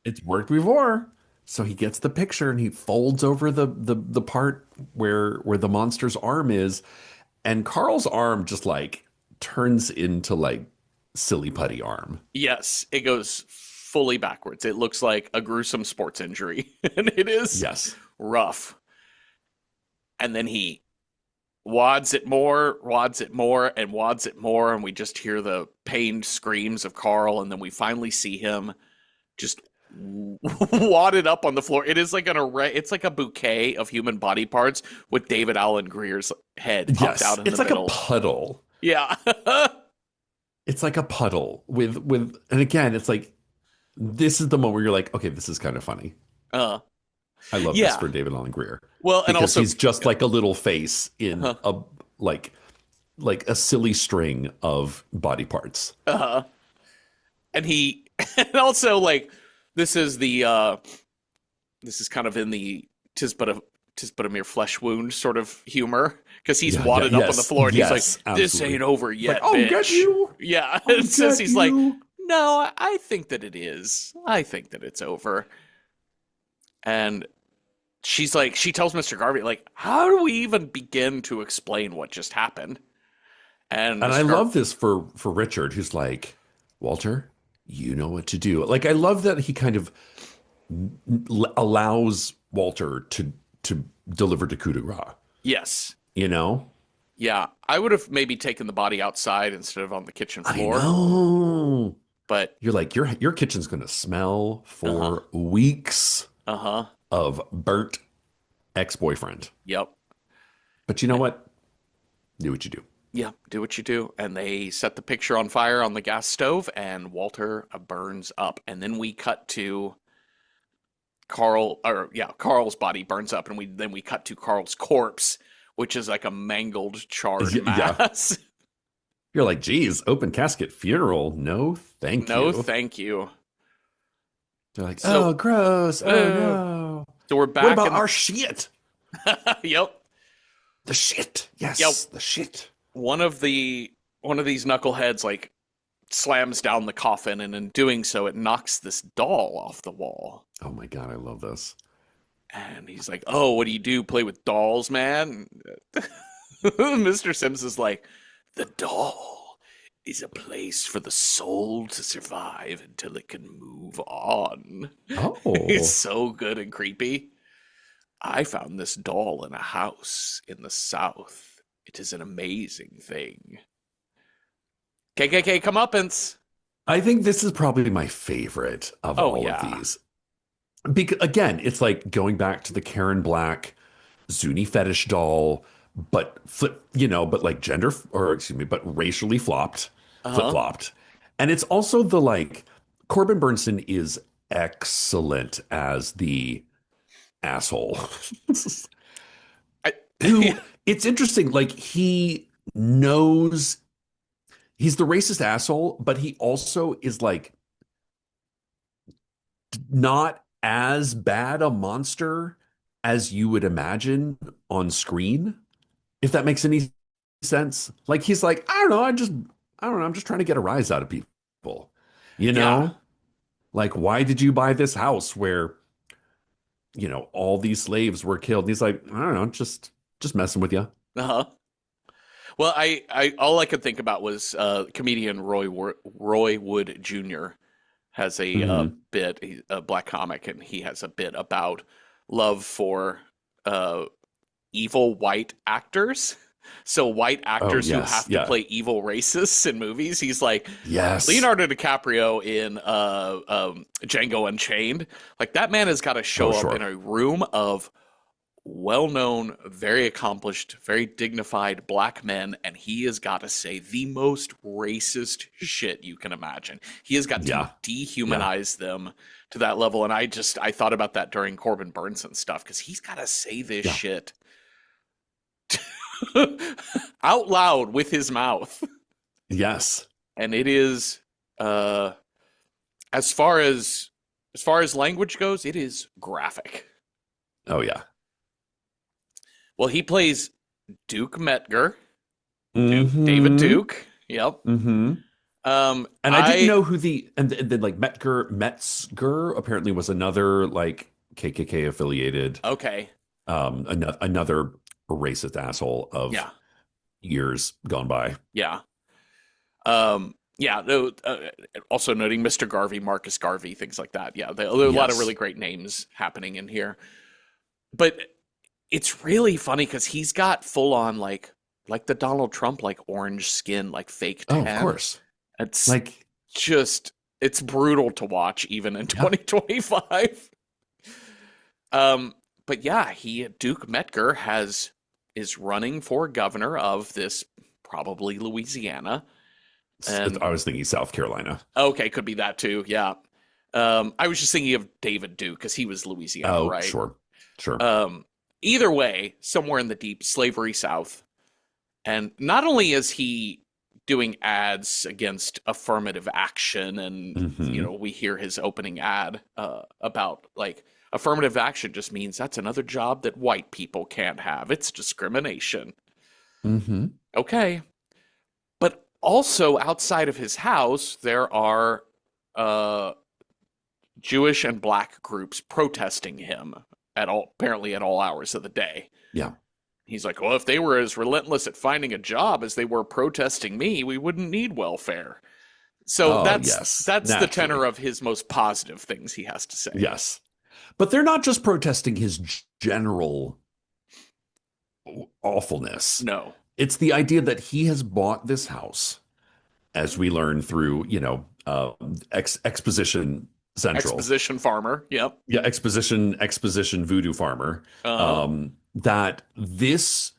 it's worked before. So he gets the picture and he folds over the part where the monster's arm is, and Carl's arm just like turns into like silly putty arm. Yes, it goes fully backwards. It looks like a gruesome sports injury, and it is Yes. rough. And then he wads it more, and wads it more, and we just hear the pained screams of Carl, and then we finally see him just wadded up on the floor. It is like an array. It's like a bouquet of human body parts with David Allen Greer's head popped Yes. out in It's the like middle. a puddle. Yeah. It's like a puddle with and again, it's like this is the moment where you're like, okay, this is kind of funny. uh, I love this yeah. for David Allen Greer. Well, and Because also, he's just like a little face in a like a silly string of body parts. and he, and also like this is this is kind of in the tis but a mere flesh wound sort of humor because he's Yeah, wadded yeah, up on the floor and he's yes, like, "This absolutely. ain't over yet, I'll bitch." get you. Yeah, I'll and Sissy's get like, you. "No, I think that it is. I think that it's over." And she's like, she tells Mr. Garvey, like, "How do we even begin to explain what just happened?" And And I Mr. Gar- love this for Richard, who's like, Walter, you know what to do. Like, I love that he kind of allows Walter to deliver to coup de grace. yes, You know? yeah, I would have maybe taken the body outside instead of on the kitchen I floor, know. but You're like, your kitchen's gonna smell uh-huh, for weeks uh-huh, of burnt ex-boyfriend. yep. But you know what? Do what you do. Yeah, do what you do. And they set the picture on fire on the gas stove, and Walter burns up. And then we cut to Carl's body burns up, and we cut to Carl's corpse, which is like a mangled, charred Yeah. mass. You're like, geez, open casket funeral. No, thank No, you. thank you. They're like, So, oh, gross. Oh, no. so we're What back about in our shit? Yep. The shit. Yes, Yep. the shit. One of these knuckleheads like slams down the coffin, and in doing so, it knocks this doll off the wall. Oh my God, I love this. And he's like, "Oh, what do you do? Play with dolls, man?" Mr. Sims is like, "The doll is a place for the soul to survive until it can move on." Oh, He's so good and creepy. "I found this doll in a house in the South. It is an amazing thing." KKK comeuppance. I think this is probably my favorite of Oh, all yeah. of these. Because again, it's like going back to the Karen Black Zuni fetish doll, but but like but racially flopped, flip Uh-huh. flopped. And it's also the like Corbin Bernsen is excellent as the asshole. I, Who it's interesting, like he knows he's the racist asshole, but he also is like not as bad a monster as you would imagine on screen, if that makes any sense. Like he's like, I don't know, I'm just trying to get a rise out of people. You yeah. know? Like, why did you buy this house where, all these slaves were killed? And he's like, I don't know, just just messing with you. Uh-huh. Well, I all I could think about was comedian Roy Wood Jr. has a Hmm. bit, he's a black comic, and he has a bit about love for uh, evil white actors. So white Oh, actors who yes. have to Yeah. play evil racists in movies. He's like Yes. Leonardo DiCaprio in Django Unchained. Like that man has got to Oh, show up in sure. a room of well-known, very accomplished, very dignified black men, and he has got to say the most racist shit you can imagine. He has got to Yeah. Yeah. dehumanize them to that level, and I thought about that during Corbin Burnson stuff because he's got to say this Yeah. shit out loud with his mouth, Yes. and it is uh, as far as language goes, it is graphic. Oh, yeah. Well, he plays Duke Metger, David Hmm. Duke. Yep. Hmm. And I didn't I know who and then like Metzger apparently was another like KKK affiliated, okay. another racist asshole of Yeah. years gone by. Yeah. Yeah. No, also noting Mr. Garvey, Marcus Garvey, things like that. Yeah. There are a lot of really Yes. great names happening in here, but it's really funny because he's got full on like the Donald Trump like orange skin, like fake Oh, of tan. course. It's Like, just it's brutal to watch even in yeah. 2025. Um, but yeah, he Duke Metger is running for governor of this probably Louisiana. I And was thinking South Carolina. okay, could be that too. Yeah. I was just thinking of David Duke because he was Louisiana, Oh, right? sure. Sure. Um, Either way, somewhere in the deep slavery South. And not only is he doing ads against affirmative action, and Hmm. we hear his opening ad about like affirmative action just means that's another job that white people can't have. It's discrimination. Hmm. Okay. But also outside of his house, there are uh, Jewish and black groups protesting him at all, apparently at all hours of the day. Yeah. He's like, well, if they were as relentless at finding a job as they were protesting me, we wouldn't need welfare. So Oh, that's yes. that's the tenor Naturally. of his most positive things he has to say. Yes. But they're not just protesting his general awfulness. No. It's the idea that he has bought this house, as we learn through, Exposition Central. Exposition farmer. Yep. Yeah, Exposition Voodoo Farmer. Uh-huh. That this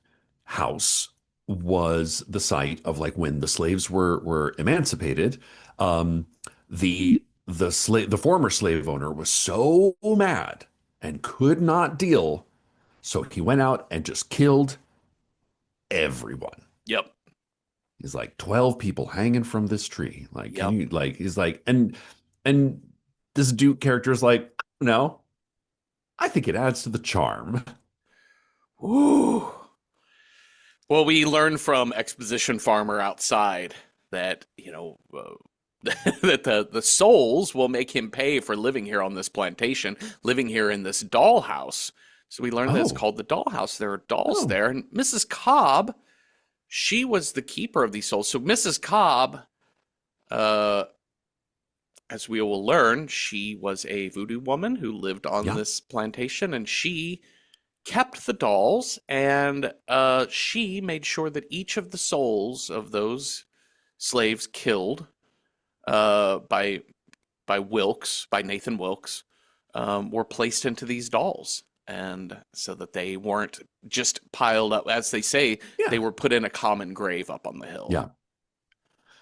house was the site of like when the slaves were emancipated. Um, the former slave owner was so mad and could not deal, so he went out and just killed everyone. Yep. He's like 12 people hanging from this tree. Like, can Yep. you like he's like and this Duke character is like, no, I think it adds to the charm. Ooh. Well, we learn from exposition farmer outside that that the souls will make him pay for living here on this plantation, living here in this dollhouse. So we learn that it's Oh, called the dollhouse. There are dolls oh, there, and Mrs. Cobb, she was the keeper of these souls. So Mrs. Cobb, uh, as we will learn, she was a voodoo woman who lived on yeah. this plantation, and she kept the dolls, and she made sure that each of the souls of those slaves killed by Nathan Wilkes, were placed into these dolls, and so that they weren't just piled up, as they say, they Yeah. were put in a common grave up on the hill. Yeah.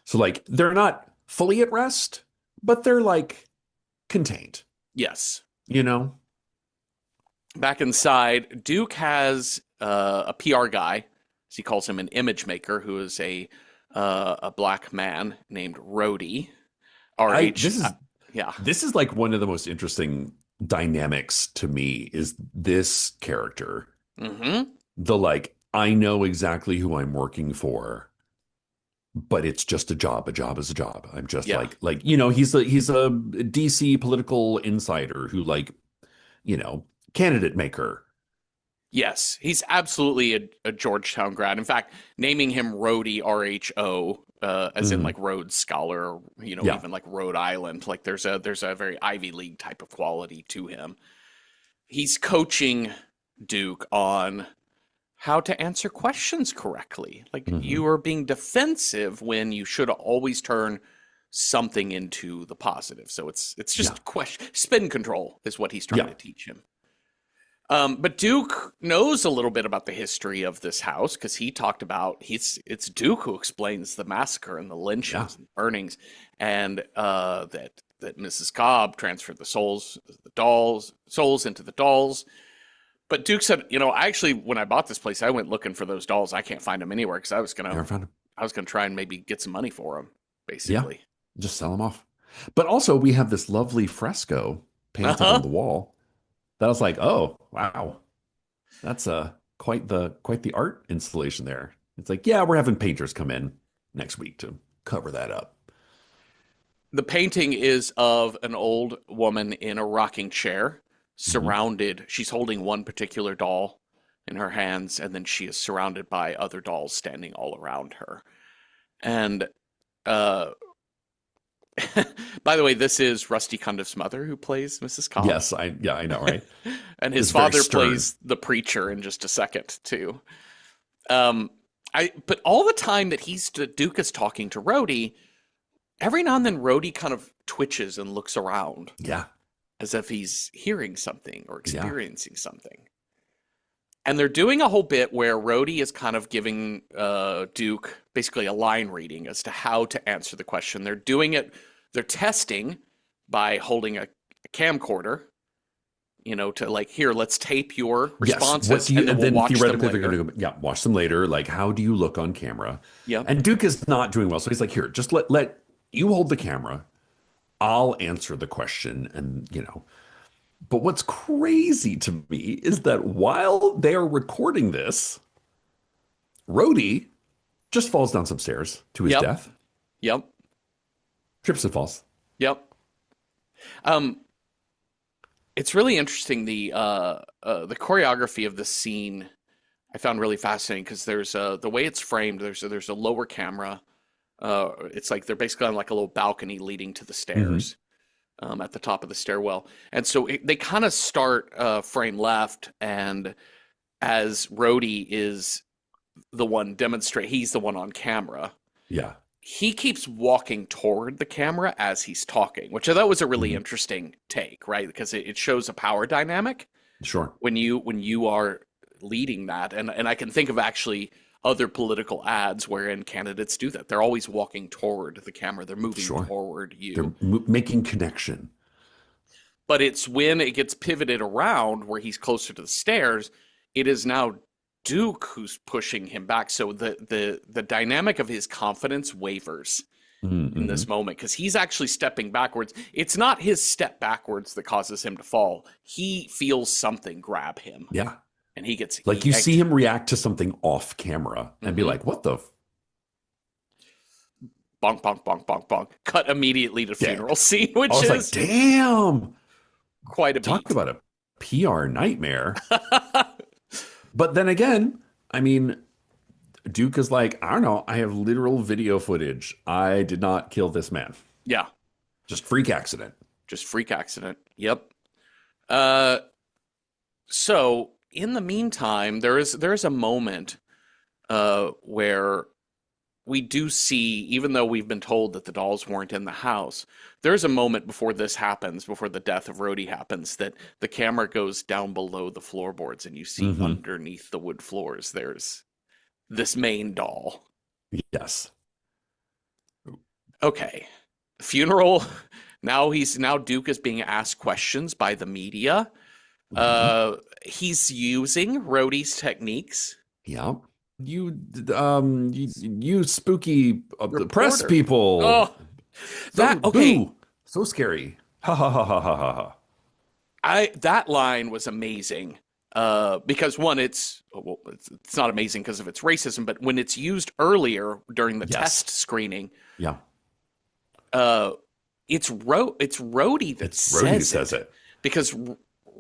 So like they're not fully at rest, but they're like contained, Yes. you know? Back inside, Duke has a PR guy, as he calls him, an image maker, who is a black man named Rhodey. R I H. Yeah. this is like one of the most interesting dynamics to me is this character. Mm-hmm. The like, I know exactly who I'm working for, but it's just a job. A job is a job. I'm just Yeah. he's a DC political insider who like, candidate maker. Yes, he's absolutely a Georgetown grad. In fact, naming him Rhodey, RHO, as in Hmm. like Rhodes Scholar, or, Yeah. even like Rhode Island, like there's a very Ivy League type of quality to him. He's coaching Duke on how to answer questions correctly. Like Hmm. you are being defensive when you should always turn something into the positive. So it's Yeah. just spin control is what he's trying Yeah. to teach him. But Duke knows a little bit about the history of this house because he talked about it's Duke who explains the massacre and the Yeah. lynchings and burnings, and that Mrs. Cobb transferred the dolls souls into the dolls. But Duke said, I actually when I bought this place, I went looking for those dolls. I can't find them anywhere because Never found him. I was gonna try and maybe get some money for them, Yeah. basically. Just sell them off. But also, we have this lovely fresco Uh painted on huh. the wall that I was like, oh, wow. That's quite the art installation there. It's like, yeah, we're having painters come in next week to cover that up. The painting is of an old woman in a rocking chair, Hmm. surrounded. She's holding one particular doll in her hands, and then she is surrounded by other dolls standing all around her. And uh, by the way, this is Rusty Cundiff's mother who plays Mrs. Cobb, Yes, I know, right? and his It's very father stern. plays the preacher in just a second too. Um, but all the time that Duke is talking to Rhodey, every now and then Rhodey kind of twitches and looks around Yeah, as if he's hearing something or yeah. experiencing something. And they're doing a whole bit where Rhodey is kind of giving Duke basically a line reading as to how to answer the question. They're testing by holding a camcorder, to like, here, let's tape your Yes. What responses do you, and then and we'll then watch them theoretically they're going later. to go, yeah, watch them later. Like, how do you look on camera? Yep. And Duke is not doing well. So he's like, here, just let you hold the camera. I'll answer the question. But what's crazy to me is that while they are recording this, Rhodey just falls down some stairs to his Yep. death, Yep. trips and falls. Yep. Um, it's really interesting the choreography of this scene I found really fascinating because there's the way it's framed. There's a lower camera. It's like they're basically on like a little balcony leading to the Hmm. stairs at the top of the stairwell, and so they kind of start frame left, and as Rhodey is the one he's the one on camera. Yeah. He keeps walking toward the camera as he's talking, which I thought was a really Hmm. interesting take, right? Because it shows a power dynamic Sure. when you are leading that, and I can think of actually other political ads wherein candidates do that. They're always walking toward the camera. They're moving Sure. toward They're you. making connection. But it's when it gets pivoted around where he's closer to the stairs, it is now Duke who's pushing him back. So the dynamic of his confidence wavers in Mm-hmm. this moment because he's actually stepping backwards. It's not his step backwards that causes him to fall. He feels something grab him, Yeah. and he gets Like he. you see him react to something off camera and be Mm-hmm. like, what the? Bonk, bonk, bonk, bonk, bonk. Cut immediately to Yeah. funeral scene, I which was like, is damn. quite a Talk beat. about a PR nightmare. But then again, I mean, Duke is like, I don't know. I have literal video footage. I did not kill this man. Yeah, Just freak accident. just freak accident. Yep. Uh, so in the meantime, there is a moment where we do see, even though we've been told that the dolls weren't in the house, there's a moment before this happens, before the death of Rhodey happens, that the camera goes down below the floorboards and you see Hmm. underneath the wood floors, there's this main doll. Yes. Okay. Funeral. Now Duke is being asked questions by the media. Hmm. He's using Rhodey's techniques. Yeah. You spooky press Reporter. people. Oh, So that okay. boo. So scary. Ha ha ha ha ha ha ha. I that line was amazing. Because one, it's not amazing because of its racism, but when it's used earlier during the Yes. test screening, Yeah. uh, it's Rhodey that It's Rhodey who says says it it. because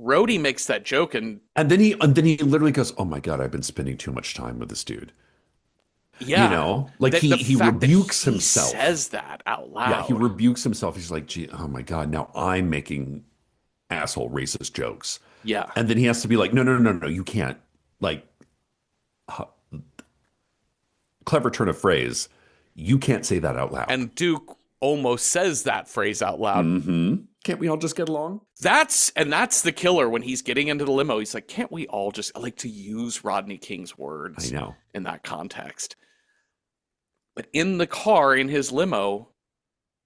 Rhodey makes that joke, and and then he literally goes, "Oh my God, I've been spending too much time with this dude." yeah, Like the he fact that rebukes he himself. says that out Yeah, he loud. rebukes himself. He's like, "Gee, oh my God, now I'm making asshole racist jokes." Yeah, And then he has to be like, "No, no, no, no, you can't." Like, clever turn of phrase. You can't say that out loud. and Duke almost says that phrase out loud. Can't we all just get along? That's the killer when he's getting into the limo. He's like, "Can't we all just like to use Rodney King's I words know. in that context?" But in the car in his limo,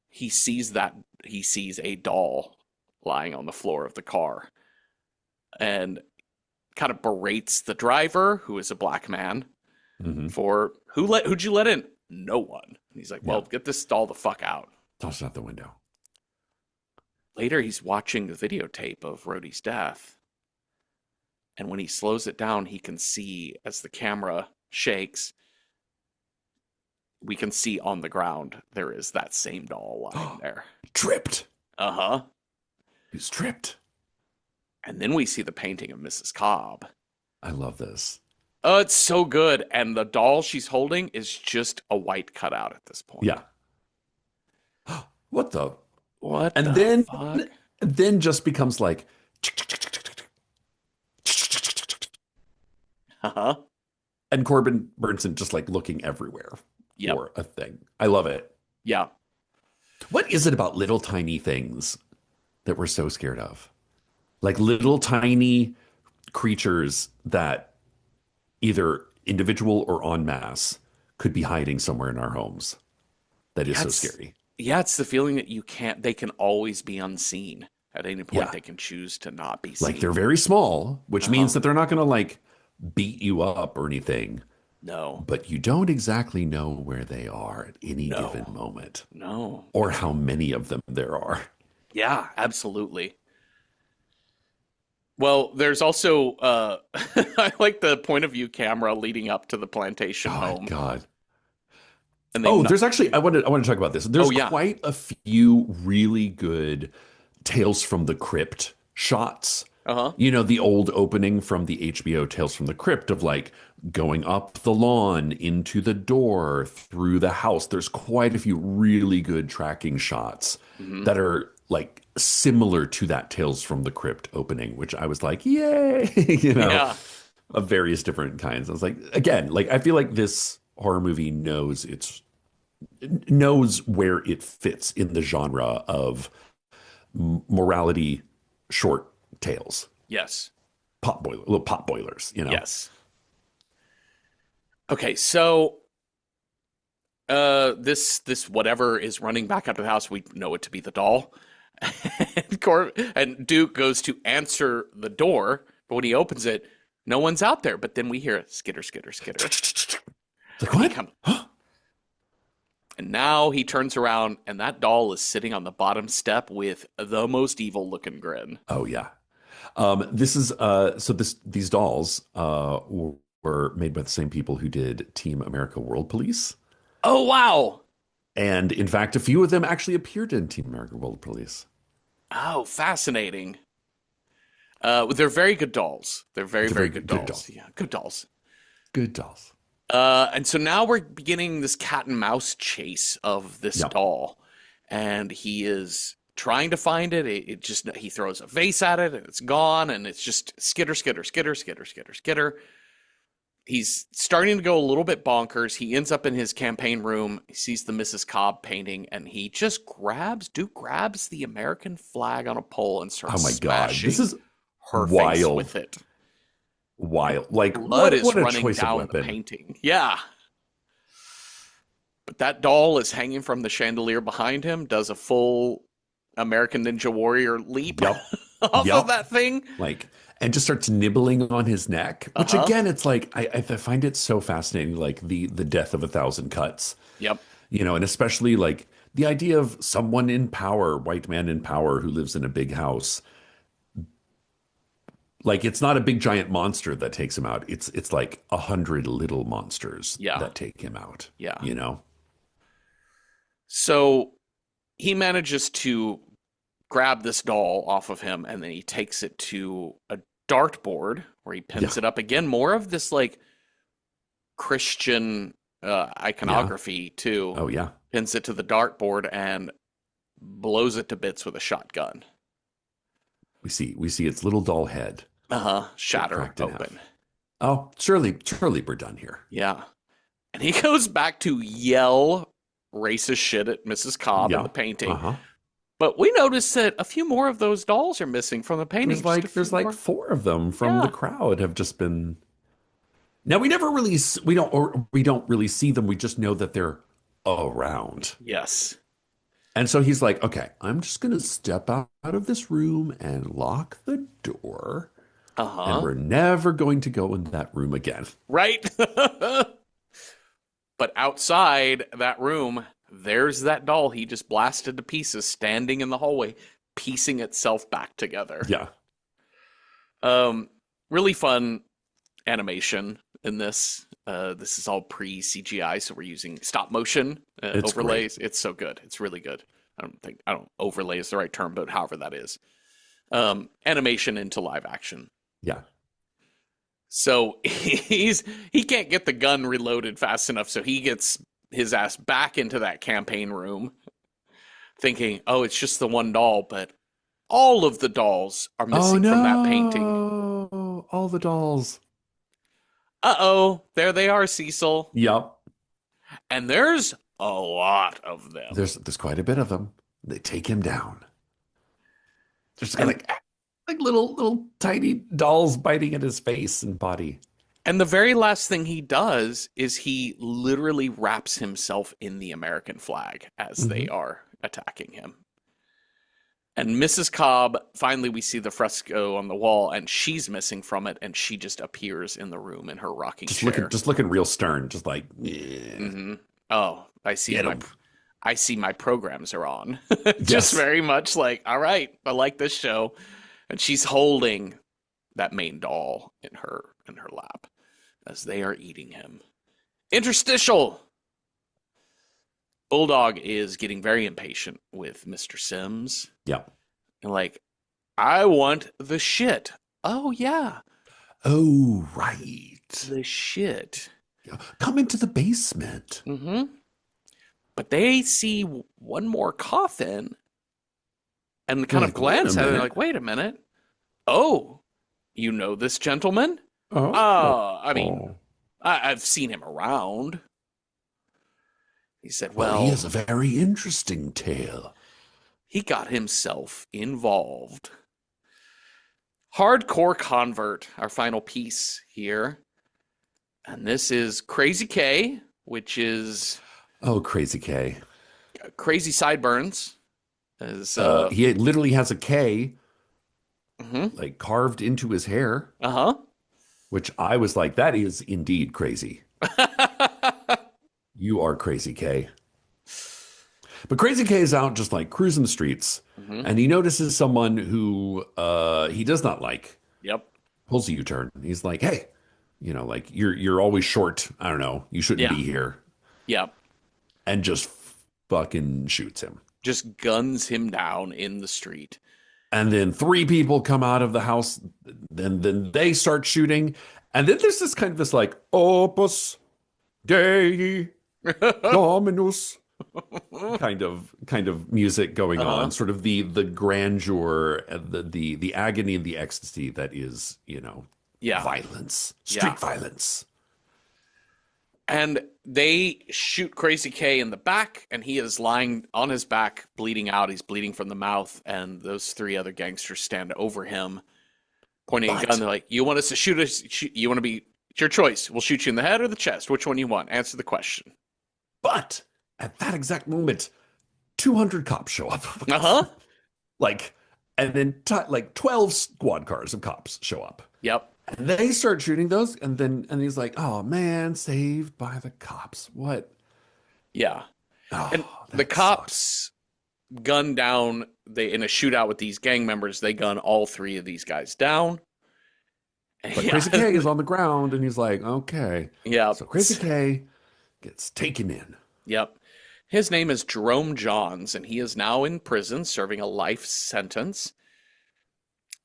he sees that he sees a doll lying on the floor of the car and kind of berates the driver, who is a black man, Hmm. for who'd you let in? No one. And he's like, "Well, Yeah. get this doll the fuck out." Toss it out the window. Later, he's watching the videotape of Rhodey's death, and when he slows it down, he can see as the camera shakes. We can see on the ground there is that same doll lying there. Tripped. Uh huh. He's tripped. And then we see the painting of Mrs. Cobb. I love this. Oh, it's so good. And the doll she's holding is just a white cutout at this point. Yeah. What the? What And the then, fuck? then just becomes like, Uh huh. and Corbin Burnson just like looking everywhere Yep. for a thing. I love it. Yeah. What is it about little tiny things that we're so scared of? Like little tiny creatures that either individual or en masse could be hiding somewhere in our homes. That is so That's, scary. yeah, it's the feeling that they can always be unseen. At any point, Yeah. they can choose to not be Like they're seen. very small, which Uh-huh. means that they're not going to like beat you up or anything, No, but you don't exactly know where they are at any given no, moment no. or how many of them there are. Yeah, absolutely. Well, there's also I like the point of view camera leading up to the plantation Oh home, God. and Oh, there's actually I want to talk about this. Oh There's yeah, quite a few really good Tales from the Crypt shots. uh-huh. You know, the old opening from the HBO Tales from the Crypt of like going up the lawn into the door through the house. There's quite a few really good tracking shots Hmm. that are like similar to that Tales from the Crypt opening, which I was like, yay, Yeah, of various different kinds. I was like, again, like I feel like this horror movie knows where it fits in the genre of morality short tales, yes, little pot boilers. yes. Okay, so this whatever is running back up to the house, we know it to be the doll. And Duke goes to answer the door, but when he opens it, no one's out there. But then we hear skitter, skitter, skitter. Like And he what? comes, and now he turns around, and that doll is sitting on the bottom step with the most evil looking grin. Oh yeah. This is these dolls were made by the same people who did Team America World Police. Oh wow! And in fact, a few of them actually appeared in Team America World Police. Oh, fascinating. They're very good dolls. They're very, They're very very good good dolls. dolls. Yeah, good dolls. Good dolls. And so now we're beginning this cat and mouse chase of this Yeah. doll, and he is trying to find it. It just he throws a vase at it, and it's gone, and it's just skitter, skitter, skitter, skitter, skitter, skitter. He's starting to go a little bit bonkers. He ends up in his campaign room. He sees the Mrs. Cobb painting, and he just Duke grabs the American flag on a pole and Oh starts my God. This smashing is her face wild. with it. Wild. Like Blood is what a running choice of down the weapon. painting. Yeah. But that doll is hanging from the chandelier behind him, does a full American Ninja Warrior leap Yep. off of Yep. that thing. Like, and just starts nibbling on his neck, which Uh-huh. again, it's like I find it so fascinating, like the death of a thousand cuts, Yep. and especially like the idea of someone in power, white man in power who lives in a big house. Like it's not a big giant monster that takes him out. It's like 100 little monsters Yeah. that take him out. Yeah. So he manages to grab this doll off of him, and then he takes it to a dartboard where he Yeah. pins it up again. More of this like Christian iconography too. Oh yeah. Pins it to the dartboard and blows it to bits with a shotgun. We see its little doll head Shatter cracked in half. open. Oh, surely we're done here. Yeah. And he goes back to yell racist shit at Mrs. Cobb in the painting. Uh-huh. But we noticed that a few more of those dolls are missing from the painting. There's like 4 of them from the crowd have just been. Now we don't really see them. We just know that they're around. Yes. And so he's like, okay, I'm just gonna step out of this room and lock the door. And we're never going to go in that room again. Right? But outside that room, there's that doll he just blasted to pieces, standing in the hallway, piecing itself back together. Yeah. Really fun animation in this. This is all pre-CGI, so we're using stop motion overlays. Great. It's so good. It's really good. I don't overlay is the right term, but however that is. Animation into live action. Yeah. So he can't get the gun reloaded fast enough, so he gets his ass back into that campaign room thinking, oh, it's just the one doll, but all of the dolls are missing from that painting. Oh, all the dolls. Uh-oh, there they are, Cecil. Yep. And there's a lot of them. There's quite a bit of them. They take him down. There's like little tiny dolls biting at his face and body. And the very last thing he does is he literally wraps himself in the American flag as they are attacking him. And Mrs. Cobb, finally we see the fresco on the wall, and she's missing from it, and she just appears in the room in her rocking chair. Just looking real stern, just like, Oh, I see. I see my programs are on. Just Yes. very much like, all right, I like this show. And she's holding that main doll in her lap as they are eating him. Interstitial. Bulldog is getting very impatient with Mr. Sims. Yeah. And like, I want the shit. Oh, yeah. Oh, right. The shit. Come into the basement. But they see one more coffin and kind of glance at it like, wait a minute. Oh, you know this gentleman? I mean, I've seen him around. He said, well, he has a very interesting tale. He got himself involved. Hardcore Convert, our final piece here. And this is Crazy K, which is... Oh, Crazy K. Crazy Sideburns. He literally has a K like carved into his hair. Which I was like, that is indeed crazy. You are Crazy K. But Crazy K is out just like cruising the streets, and he notices someone who he does not like. Yep. Pulls a U-turn. He's like, hey, like you're always short. I don't know. You shouldn't be here. Yep. And just fucking shoots him. Just guns him down in the street. And then 3 people come out of the house. Then they start shooting. And then there's this like Opus Dei Dominus kind of music going on. Sort of the grandeur, the agony and the ecstasy that is, violence, street violence. And they shoot Crazy K in the back, and he is lying on his back, bleeding out. He's bleeding from the mouth, and those 3 other gangsters stand over him, pointing a gun. They're like, you want us to shoot us? You want to be... It's your choice. We'll shoot you in the head or the chest. Which one you want? Answer the question. But at that exact moment, 200 cops show up. And then 12 squad cars of cops show up. Yep. And they start shooting those, and he's like, "Oh man, saved by the cops." What? Yeah. Oh, and the cops gun down. They in a shootout with these gang members. They gun all 3 of these guys down. But Crazy K is on the ground, and he's like, "Okay." Yeah. So Crazy K gets taken in. Yep. His name is Jerome Johns, and he is now in prison serving a life sentence.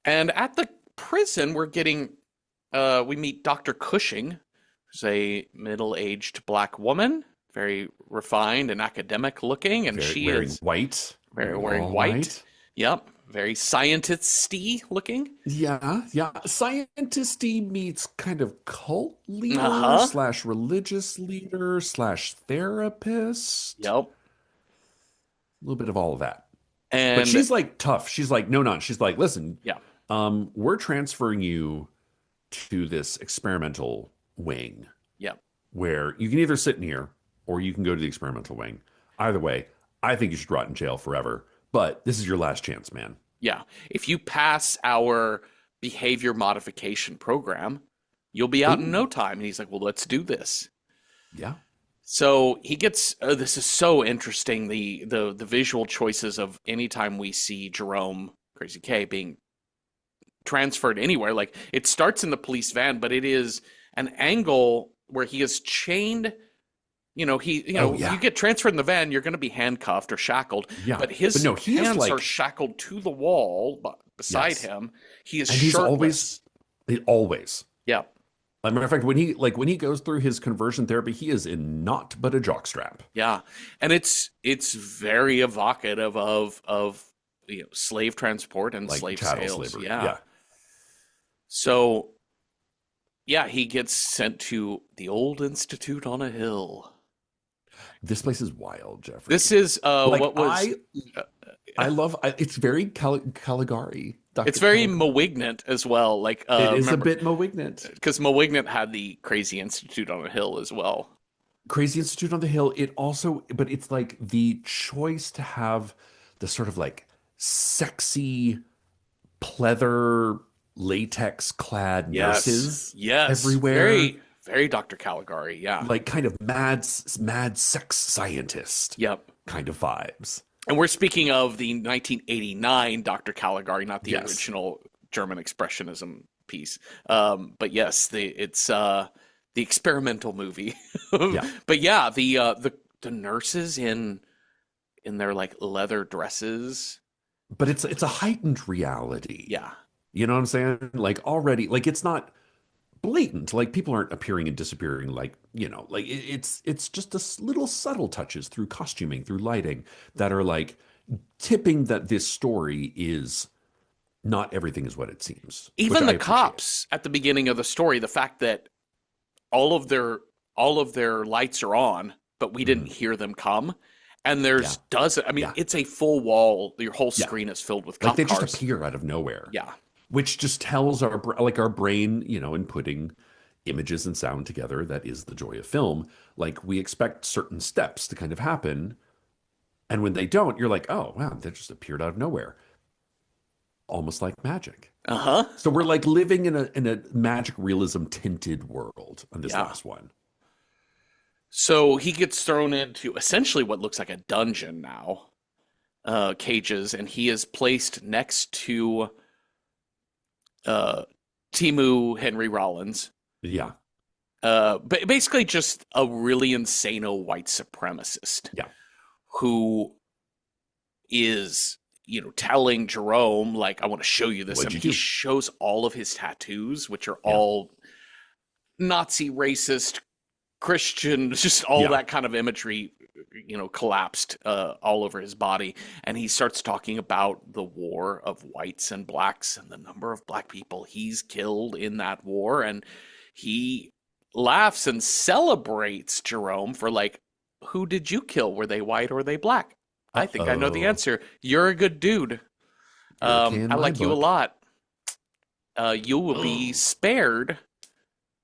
And at the prison, we meet Dr. Cushing, who's a middle-aged black woman, very refined and academic looking, and Very she wearing is white, very wearing wearing all white. white. Yep, very scientisty looking. Yeah, yeah. Scientisty meets kind of cult leader Uh-huh. slash religious leader slash therapist. Yep. A little bit of all of that. But And she's like tough. She's like, no, no. She's like, listen, yeah, we're transferring you to this experimental wing yep. where you can either sit in here or you can go to the experimental wing. Either way, I think you should rot in jail forever. But this is your last chance, man. Yeah. If you pass our behavior modification program, you'll be out in no Ooh, time. And he's like, well, let's do this. yeah. So he gets this is so interesting, the visual choices of anytime we see Jerome Crazy K being transferred anywhere. Like it starts in the police van, but it is an angle where he is chained. Oh, You yeah. get transferred in the van, you're going to be handcuffed or shackled, Yeah. but But his no, he is hands are like, shackled to the wall beside yes. him. He is And he's shirtless. always. Yeah. As a matter of fact, when he goes through his conversion therapy, he is in naught but a jockstrap. Yeah. And it's very evocative of slave transport and Like slave chattel sales. slavery. Yeah. Yeah. So, yeah, he gets sent to the old institute on a hill. This place is wild, This Jeffrey. is Like what was it's very Caligari, it's Dr. very Caligari. malignant as well. Like It is a remember bit malignant. because Malignant had the Crazy Institute on a hill as well. Crazy Institute on the Hill. It also, but it's like the choice to have the sort of like sexy pleather latex clad Yes, nurses yes, everywhere, very Dr. Caligari. Yeah, like kind of mad sex scientist yep. kind of vibes. And we're speaking of the 1989 Dr. Caligari, not the Yes. original German Expressionism piece. But yes, the experimental movie. Yeah. But yeah, the nurses in their like leather dresses. But it's a heightened reality. Yeah. You know what I'm saying? Like already, like it's not blatant. Like people aren't appearing and disappearing. Like like it's just little subtle touches through costuming, through lighting that are like tipping that this story is not everything is what it seems, which Even I the appreciate. cops at the beginning of the story, the fact that all of their lights are on, but we didn't Mhm. hear them come. And Yeah, there's dozens. I mean, yeah, it's a full wall. Your whole yeah. screen is filled with Like cop they just cars. appear out of nowhere, Yeah. which just tells like our brain, in putting images and sound together, that is the joy of film. Like we expect certain steps to kind of happen, and when they don't, you're like, oh wow, they just appeared out of nowhere, almost like magic. Uh huh. So we're like living in a magic realism tinted world on this Yeah. last one. So he gets thrown into essentially what looks like a dungeon now, cages, and he is placed next to uh, Timu Henry Rollins. Yeah, But basically just a really insano white supremacist yeah. who is, telling Jerome, like, I want to show you this. I What'd mean, you he do? shows all of his tattoos, which are Yeah, all Nazi, racist, Christian, just all yeah. that kind of imagery, collapsed all over his body. And he starts talking about the war of whites and blacks and the number of black people he's killed in that war. And he laughs and celebrates Jerome for like, who did you kill? Were they white or were they black? I think I know the Uh-oh. answer. You're a good dude. You're okay in I my like you a book. lot. You will be spared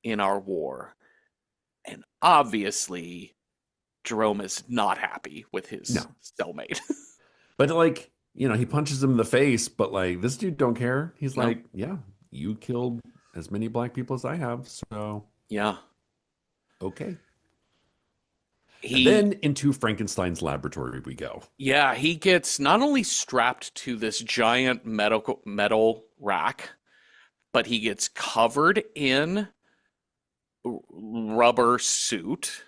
in our war. And obviously, Jerome is not happy with No. his cellmate. But like, he punches him in the face, but like this dude don't care. He's No, like, yeah, you killed as many black people as I have, so yeah. okay. And He then into Frankenstein's laboratory we go. yeah, he gets not only strapped to this giant metal rack, but he gets covered in rubber suit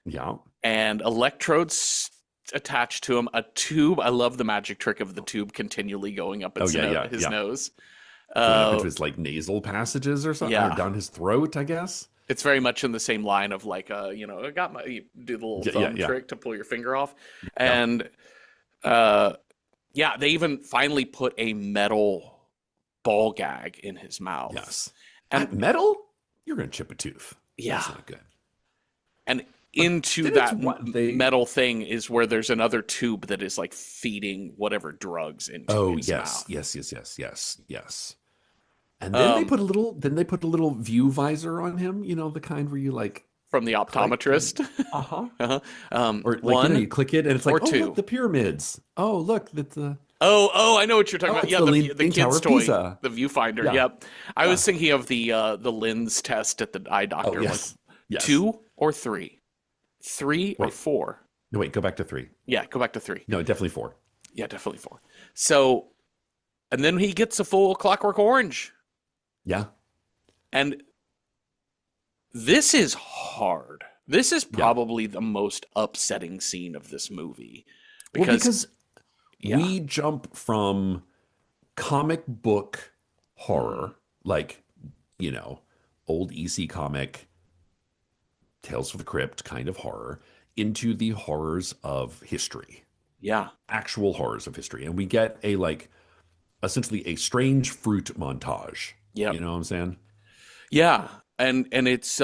Yeah. and electrodes attached to him a tube. I love the magic trick of the tube continually going up Oh yeah, yeah, his yeah. nose. Going up Uh, into his like nasal passages or something, or yeah, down his throat, I guess. it's very much in the same line of like, I got my you do the little Yeah, yeah, thumb yeah, trick to pull your finger off, yeah. and uh, yeah, they even finally put a metal ball gag in his mouth, Yes. and That metal, you're gonna chip a tooth. yeah, That's not good. and But into then it's that what they. metal thing is where there's another tube that is like feeding whatever drugs into Oh his yes, mouth. yes, yes, yes, yes, yes. And then they Um, put a little. Then they put a little view visor on him. You know, the kind where you like from the click and. optometrist. Uh huh. uh-huh. Or like One you click it and it's like, or oh look, two. the pyramids. Oh look, that's the. Oh, I know what you're talking Oh, about. it's Yeah, the the Leaning Tower kid's of toy, Pisa. the viewfinder. Yeah, Yep. I yeah. was thinking of the lens test at the eye Oh doctor. Like yes, yes. two or three, three or Wait, four. no, wait. Go back to three. Yeah, go back to three. No, definitely four. Yeah, definitely four. So, and then he gets a full Clockwork Orange, Yeah, and this is hard. This is yeah. probably the most upsetting scene of this movie Well, because because yeah, we jump from comic book mm, horror, like, you know, old EC comic, Tales from the Crypt kind of horror, into the horrors of history, yeah, actual horrors of history. And we get a, like, essentially a strange fruit montage. yep. You know what I'm saying? Yeah, and it's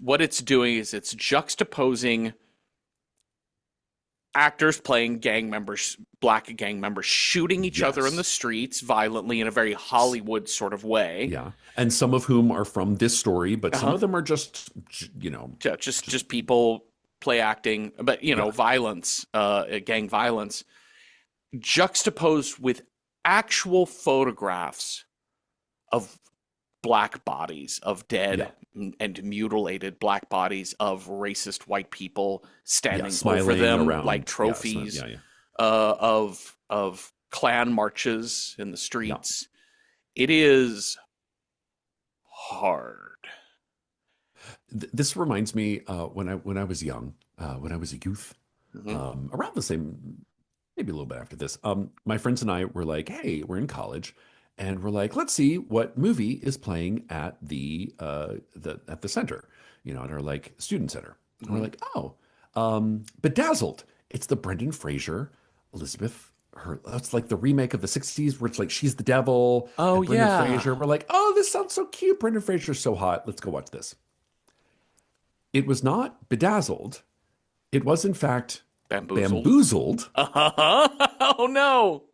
what it's doing is it's juxtaposing actors playing gang members, black gang members shooting each other in the Yes. streets violently in a very Hollywood sort of way. Yeah. And some of whom are from this story, but some Uh-huh. of them are just, you know, Yeah, just just, just people play acting, but yeah. violence, gang violence juxtaposed with actual photographs of black bodies of Yeah. dead and mutilated black bodies of racist white people Yeah. standing over Smiling them like around. Yeah. trophies Yeah. Yeah. of Klan marches in the Yeah. streets. It is hard. This reminds me when I was young, when I was a youth, Mhm. around the same, maybe a little bit after this. My friends and I were like, "Hey, we're in college, and we're like, let's see what movie is playing at the center, you know, at our like student center." And we're Mhm. like, "Oh, Bedazzled. It's the Brendan Fraser, Elizabeth." Her, that's like the remake of the 60s where it's like she's the devil Oh and Brendan yeah, Fraser. We're like, oh, this sounds so cute. Brendan Fraser's so hot. Let's go watch this. It was not Bedazzled. It was, in fact, bamboozled. Bamboozled, Oh no.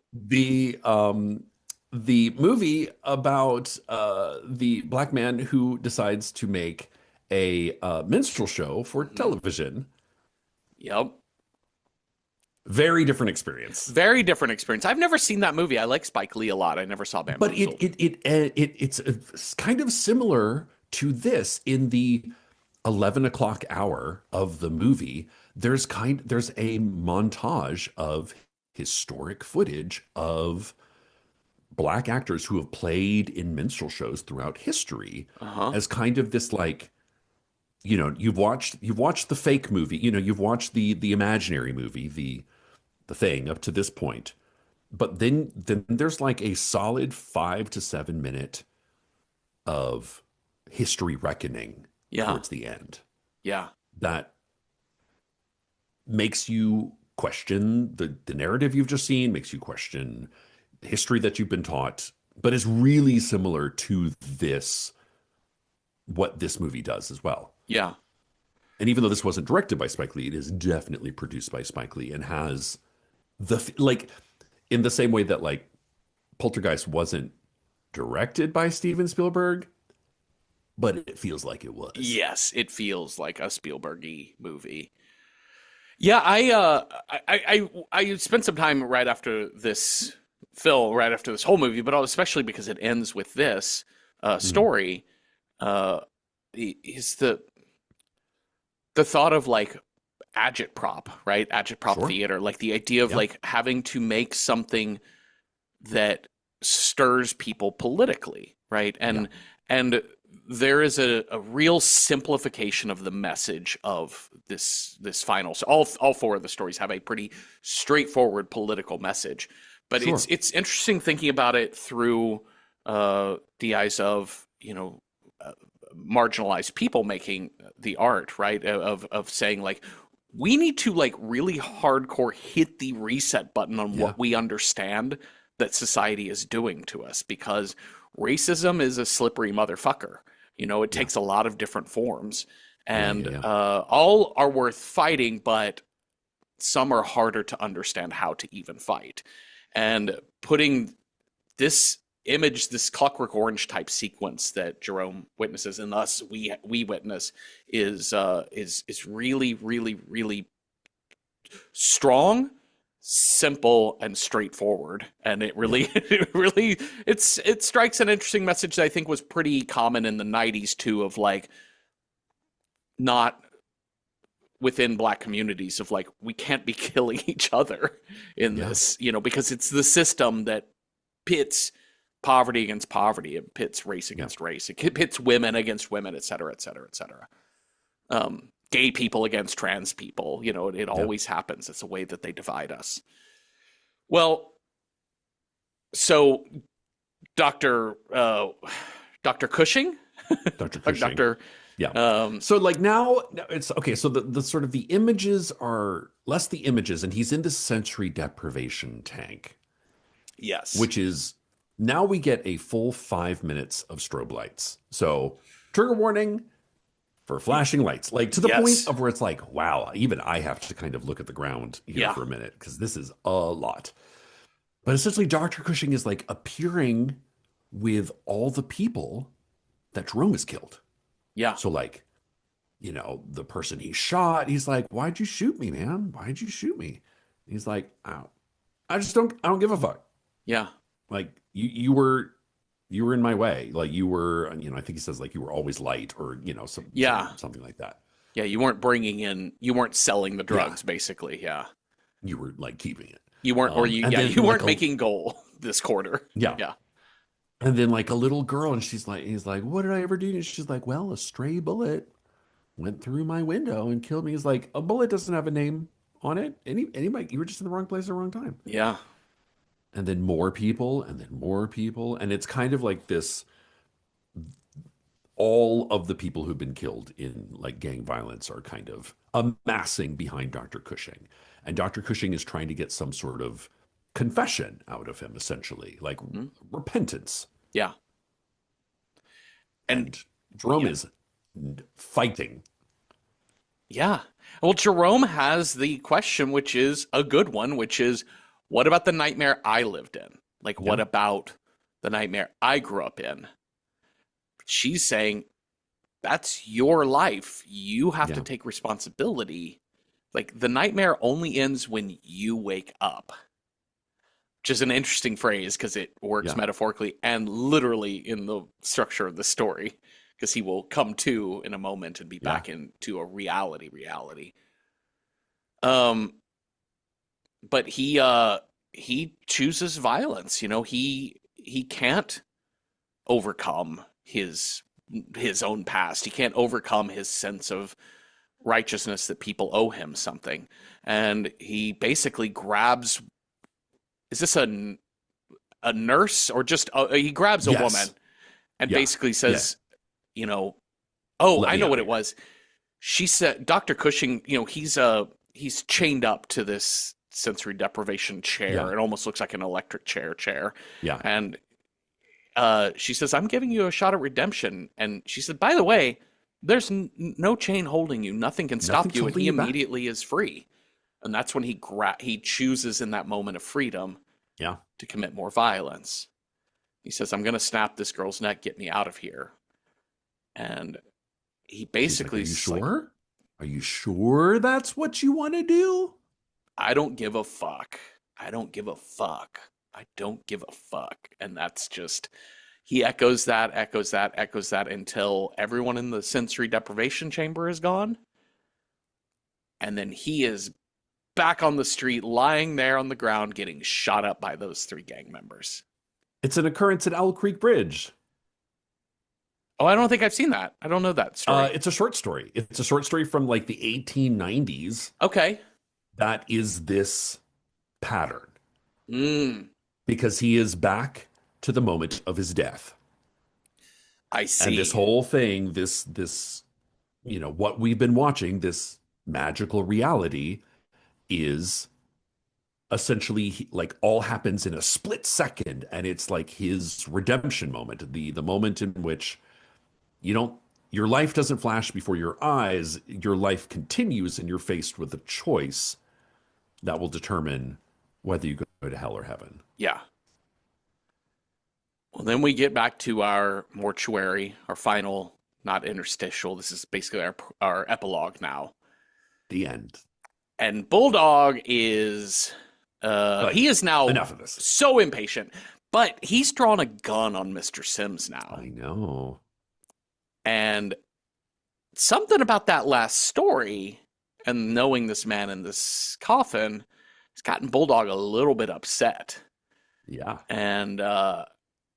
the movie about the black man who decides to make a minstrel show for Mhm. television. Yep. Very different experience. Very different experience. I've never seen that movie. I like Spike Lee a lot. I never saw But Bamboozled. it's kind of similar to this in the 11 o'clock hour of the movie. There's a montage of historic footage of black actors who have played in minstrel shows throughout history Uh-huh. as kind of this like, you know, you've watched the fake movie, you know, you've watched the imaginary movie, the thing up to this point. But then there's like a solid 5 to 7 minute of history reckoning Yeah. towards the end Yeah. that makes you question the narrative you've just seen, makes you question the history that you've been taught, but is really similar to this, what this movie does as well. Yeah. And even though this wasn't directed by Spike Lee, it is definitely produced by Spike Lee and has like, in the same way that like Poltergeist wasn't directed by Steven Spielberg, but it feels like it was. Yes, it feels like a Spielberg-y movie. Yeah, I spent some time right after this right after this whole movie, but especially because it ends with this Mhm. story. Uh, is the thought of like agitprop, right? Agitprop Sure. theater, like the idea of Yeah. like having to make something that stirs people politically, right? Yeah. And there is a real simplification of the message of this final. So all four of the stories have a pretty straightforward political message, but Sure. it's interesting thinking about it through the eyes of marginalized people making the art, right? Of saying like we need to like really hardcore hit the reset button on Yeah. what we understand that society is doing to us because racism is a slippery motherfucker. It Yeah. takes a lot of different forms, Yeah. Yeah. and Yeah. all are worth fighting, but some are harder to understand how to even fight. And putting this image, this Clockwork Orange type sequence that Jerome witnesses and thus we witness is really, really, really strong, simple, and straightforward. And it Yeah. really, it really, it strikes an interesting message that I think was pretty common in the '90s too, of like not within black communities of like we can't be killing each other in Yeah. this, because it's the system that pits poverty against poverty, it pits race Yeah. against race, it pits women against women, et cetera, et cetera, et cetera. Gay people against trans people. It Yeah. always happens. It's a way that they divide us. Well, so Dr. Dr. Cushing, Dr. Cushing. Dr. Yeah. Um, So like now it's okay. So the sort of the images are less the images, and he's in this sensory deprivation tank, yes. which is now we get a full 5 minutes of strobe lights. So trigger warning for flashing lights, like to the point Yes. of where it's like, wow, even I have to kind of look at the ground here Yeah. for a minute because this is a lot. But essentially, Dr. Cushing is like appearing with all the people that Jerome has killed. Yeah. So like, the person he shot, he's like, "Why'd you shoot me, man? Why'd you shoot me?" He's like, I don't give a fuck. Yeah. Like you were in my way. Like you were, I think he says like you were always light or, Yeah. something like that. Yeah. You weren't selling the Yeah. drugs, basically. Yeah. You were like keeping it. You weren't, And then you like weren't making goal this quarter. yeah. Yeah. And then like a little girl, and he's like, "What did I ever do?" And she's like, "Well, a stray bullet went through my window and killed me." He's like, "A bullet doesn't have a name on it. Anybody, you were just in the wrong place at the wrong time." Yeah. And then more people, and then more people, and it's kind of like this. All of the people who've been killed in like gang violence are kind of amassing behind Dr. Cushing, and Dr. Cushing is trying to get some sort of confession out of him, essentially, like Mhm. repentance. Yeah. And And Jerome yeah. is fighting. Yeah. Well, Jerome has the question, which is a good one, which is what about the nightmare I lived in? Like, what Yeah. about the nightmare I grew up in? She's saying, that's your life. You have to Yeah. take responsibility. Like, the nightmare only ends when you wake up, which is an interesting phrase because it works Yeah. metaphorically and literally in the structure of the story. Because he will come to in a moment and be Yeah. back into a reality. Um, but he chooses violence. He can't overcome his own past. He can't overcome his sense of righteousness that people owe him something. And he basically grabs, is this a nurse or just he grabs a woman Yes. and Yeah. basically Yeah. says, oh, Let I me know out what of it here. was. She said Dr. Cushing, he's chained up to this sensory deprivation chair. Yeah. It almost looks like an electric chair. Yeah. And she says, I'm giving you a shot at redemption. And she said, by the way, there's no chain holding you. Nothing can stop Nothing's you. And holding he you back. immediately is free. And that's when he chooses in that moment of freedom Yeah. to commit more violence. He says, I'm going to snap this girl's neck, get me out of here. And he She's like, "Are basically you is like, sure? Are you sure that's what you want to do?" I don't give a fuck. I don't give a fuck. I don't give a fuck. And that's just, he echoes that until everyone in the sensory deprivation chamber is gone. And then he is back on the street, lying there on the ground, getting shot up by those three gang members. It's an occurrence at Owl Creek Bridge. Oh, I don't think I've seen that. I don't know that story. It's a short story. It's a short story from like the 1890s Okay. that is this pattern Mm, because he is back to the moment of his death. I And this see. whole thing, what we've been watching, this magical reality is essentially like all happens in a split second. And it's like his redemption moment, the moment in which you don't, your life doesn't flash before your eyes, your life continues and you're faced with a choice that will determine whether you go to hell or heaven. Yeah. Well, then we get back to our mortuary, our final, not interstitial. This is basically our epilogue now. The end. And Bulldog is he Like, is now enough of this. so impatient, but he's drawn a gun on Mr. Sims now. I know. And something about that last story and knowing this man in this coffin has gotten Bulldog a little bit upset. Yeah. And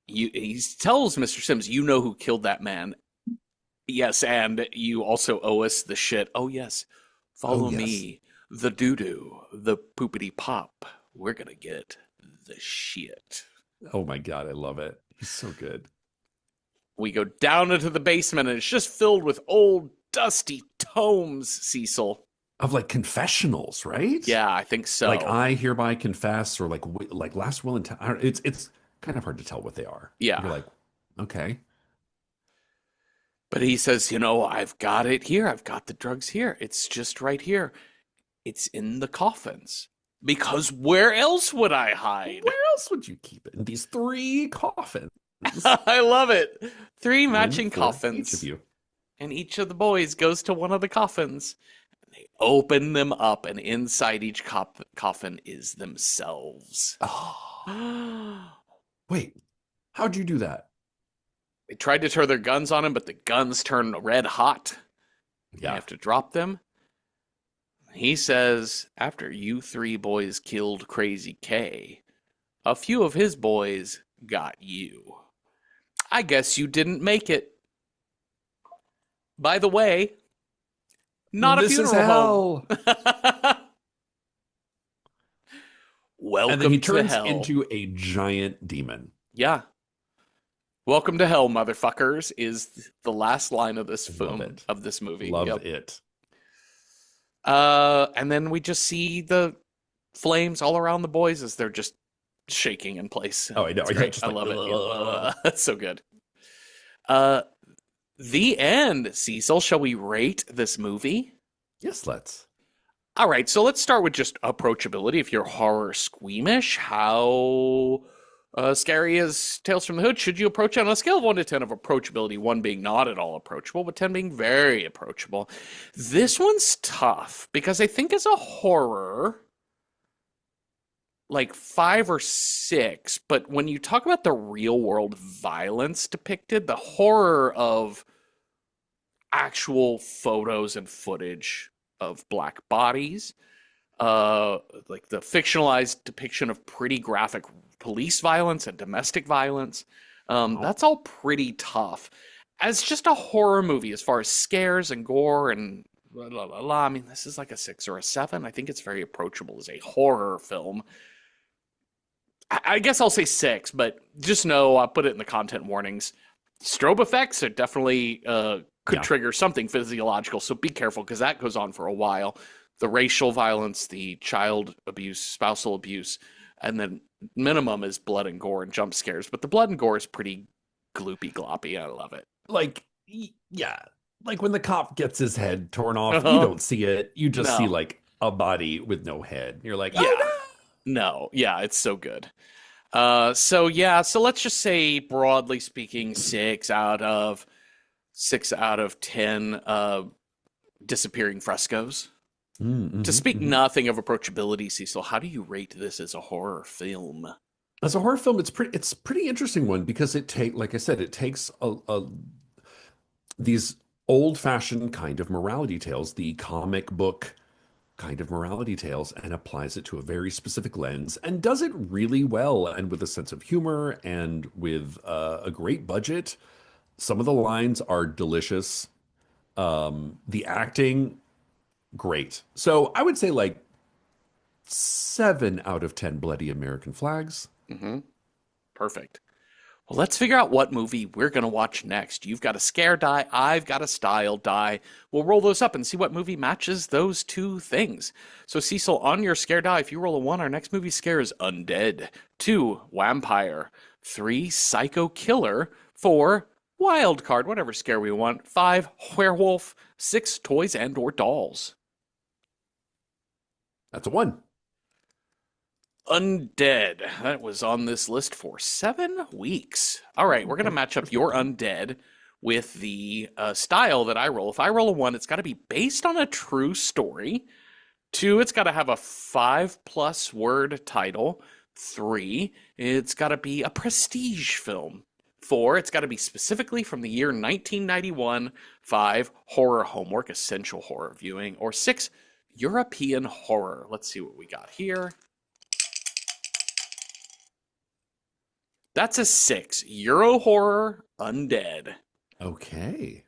he tells Mr. Sims, "You know who killed that man. Yes, and you also owe us the shit. Oh, yes. Oh, Follow yes. me. The doo-doo. The poopity pop. We're gonna get the shit." Oh my God, I love it. He's so good. We go down into the basement, and it's just filled with old, dusty tomes, Cecil. Of like confessionals, right? Yeah, I think Like so. I hereby confess, or like last will and it's kind of hard to tell what they are. You're Yeah. like, okay, But he says, I've got it here. I've got the drugs here. It's just right here. It's in the coffins. Because where else would I hide? where else would you keep it? In these three coffins, I love it. Three room matching for each of coffins. you. And each of the boys goes to one of the coffins. And they open them up, and inside each coffin is themselves. Oh, They wait, how'd you do that? tried to turn their guns on him, but the guns turn red hot. They Yeah. have to drop them. He says, after you three boys killed Crazy K, a few of his boys got you. I guess you didn't make it. By the way, not a This is funeral home. hell. And then he Welcome to turns hell. into a giant demon. Yeah. Welcome to hell, motherfuckers, is the last line of this Love film, it. of this movie. Love Yep. it. And then we just see the flames all around the boys as they're just shaking in place. Oh, I know. It's Yeah, great. just I like, love it. ugh. That's so good. Uh, the end, Cecil. Shall we rate this movie? Yes, let's. All right, so let's start with just approachability. If you're horror squeamish, how scary is Tales from the Hood? Should you approach it on a scale of 1 to 10 of approachability, 1 being not at all approachable, but 10 being very approachable? This one's tough because I think as a horror, like 5 or 6, but when you talk about the real world violence depicted, the horror of actual photos and footage of black bodies, like the fictionalized depiction of pretty graphic police violence and domestic violence. That's all pretty tough. As just a horror movie, as far as scares and gore and blah, blah, blah, blah, I mean, this is like a 6 or a 7. I think it's very approachable as a horror film. I guess I'll say 6, but just know I'll put it in the content warnings. Strobe effects are definitely could Yeah. trigger something physiological, so be careful because that goes on for a while. The racial violence, the child abuse, spousal abuse, and then minimum is blood and gore and jump scares. But the blood and gore is pretty gloopy gloppy. I love it. Like, yeah. Like when the cop gets his head torn off, you Uh-huh. don't see it. You just see No. like a body with no head. You're like, Yeah. oh No. Yeah, it's so good. So let's just say broadly speaking, 6 out of 10 disappearing frescoes. no. Mm-hmm, To speak mm-hmm. nothing of approachability, Cecil, how do you rate this as a horror film? As a horror film, it's pretty interesting one because like I said, it takes these old-fashioned kind of morality tales, the comic book kind of morality tales, and applies it to a very specific lens and does it really well and with a sense of humor and with a great budget. Some of the lines are delicious. The acting, great. So I would say like 7 out of 10 bloody American flags. Hmm. Perfect. Well, let's figure out what movie we're going to watch next. You've got a scare die, I've got a style die. We'll roll those up and see what movie matches those two things. So, Cecil, on your scare die, if you roll a 1, our next movie scare is Undead. 2, Vampire. 3, Psycho Killer. 4, Wild Card, whatever scare we want. 5, Werewolf. 6, Toys and or Dolls. That's a 1. Undead. That was on this list for 7 weeks. All right, we're going to Okay. match up That's pretty your good. undead with the style that I roll. If I roll a 1, it's got to be based on a true story. 2, it's got to have a 5+ word title. 3, it's got to be a prestige film. 4, it's got to be specifically from the year 1991. 5, horror homework, essential horror viewing. Or 6, European horror. Let's see what we got here. That's a 6. Euro horror, undead. Okay.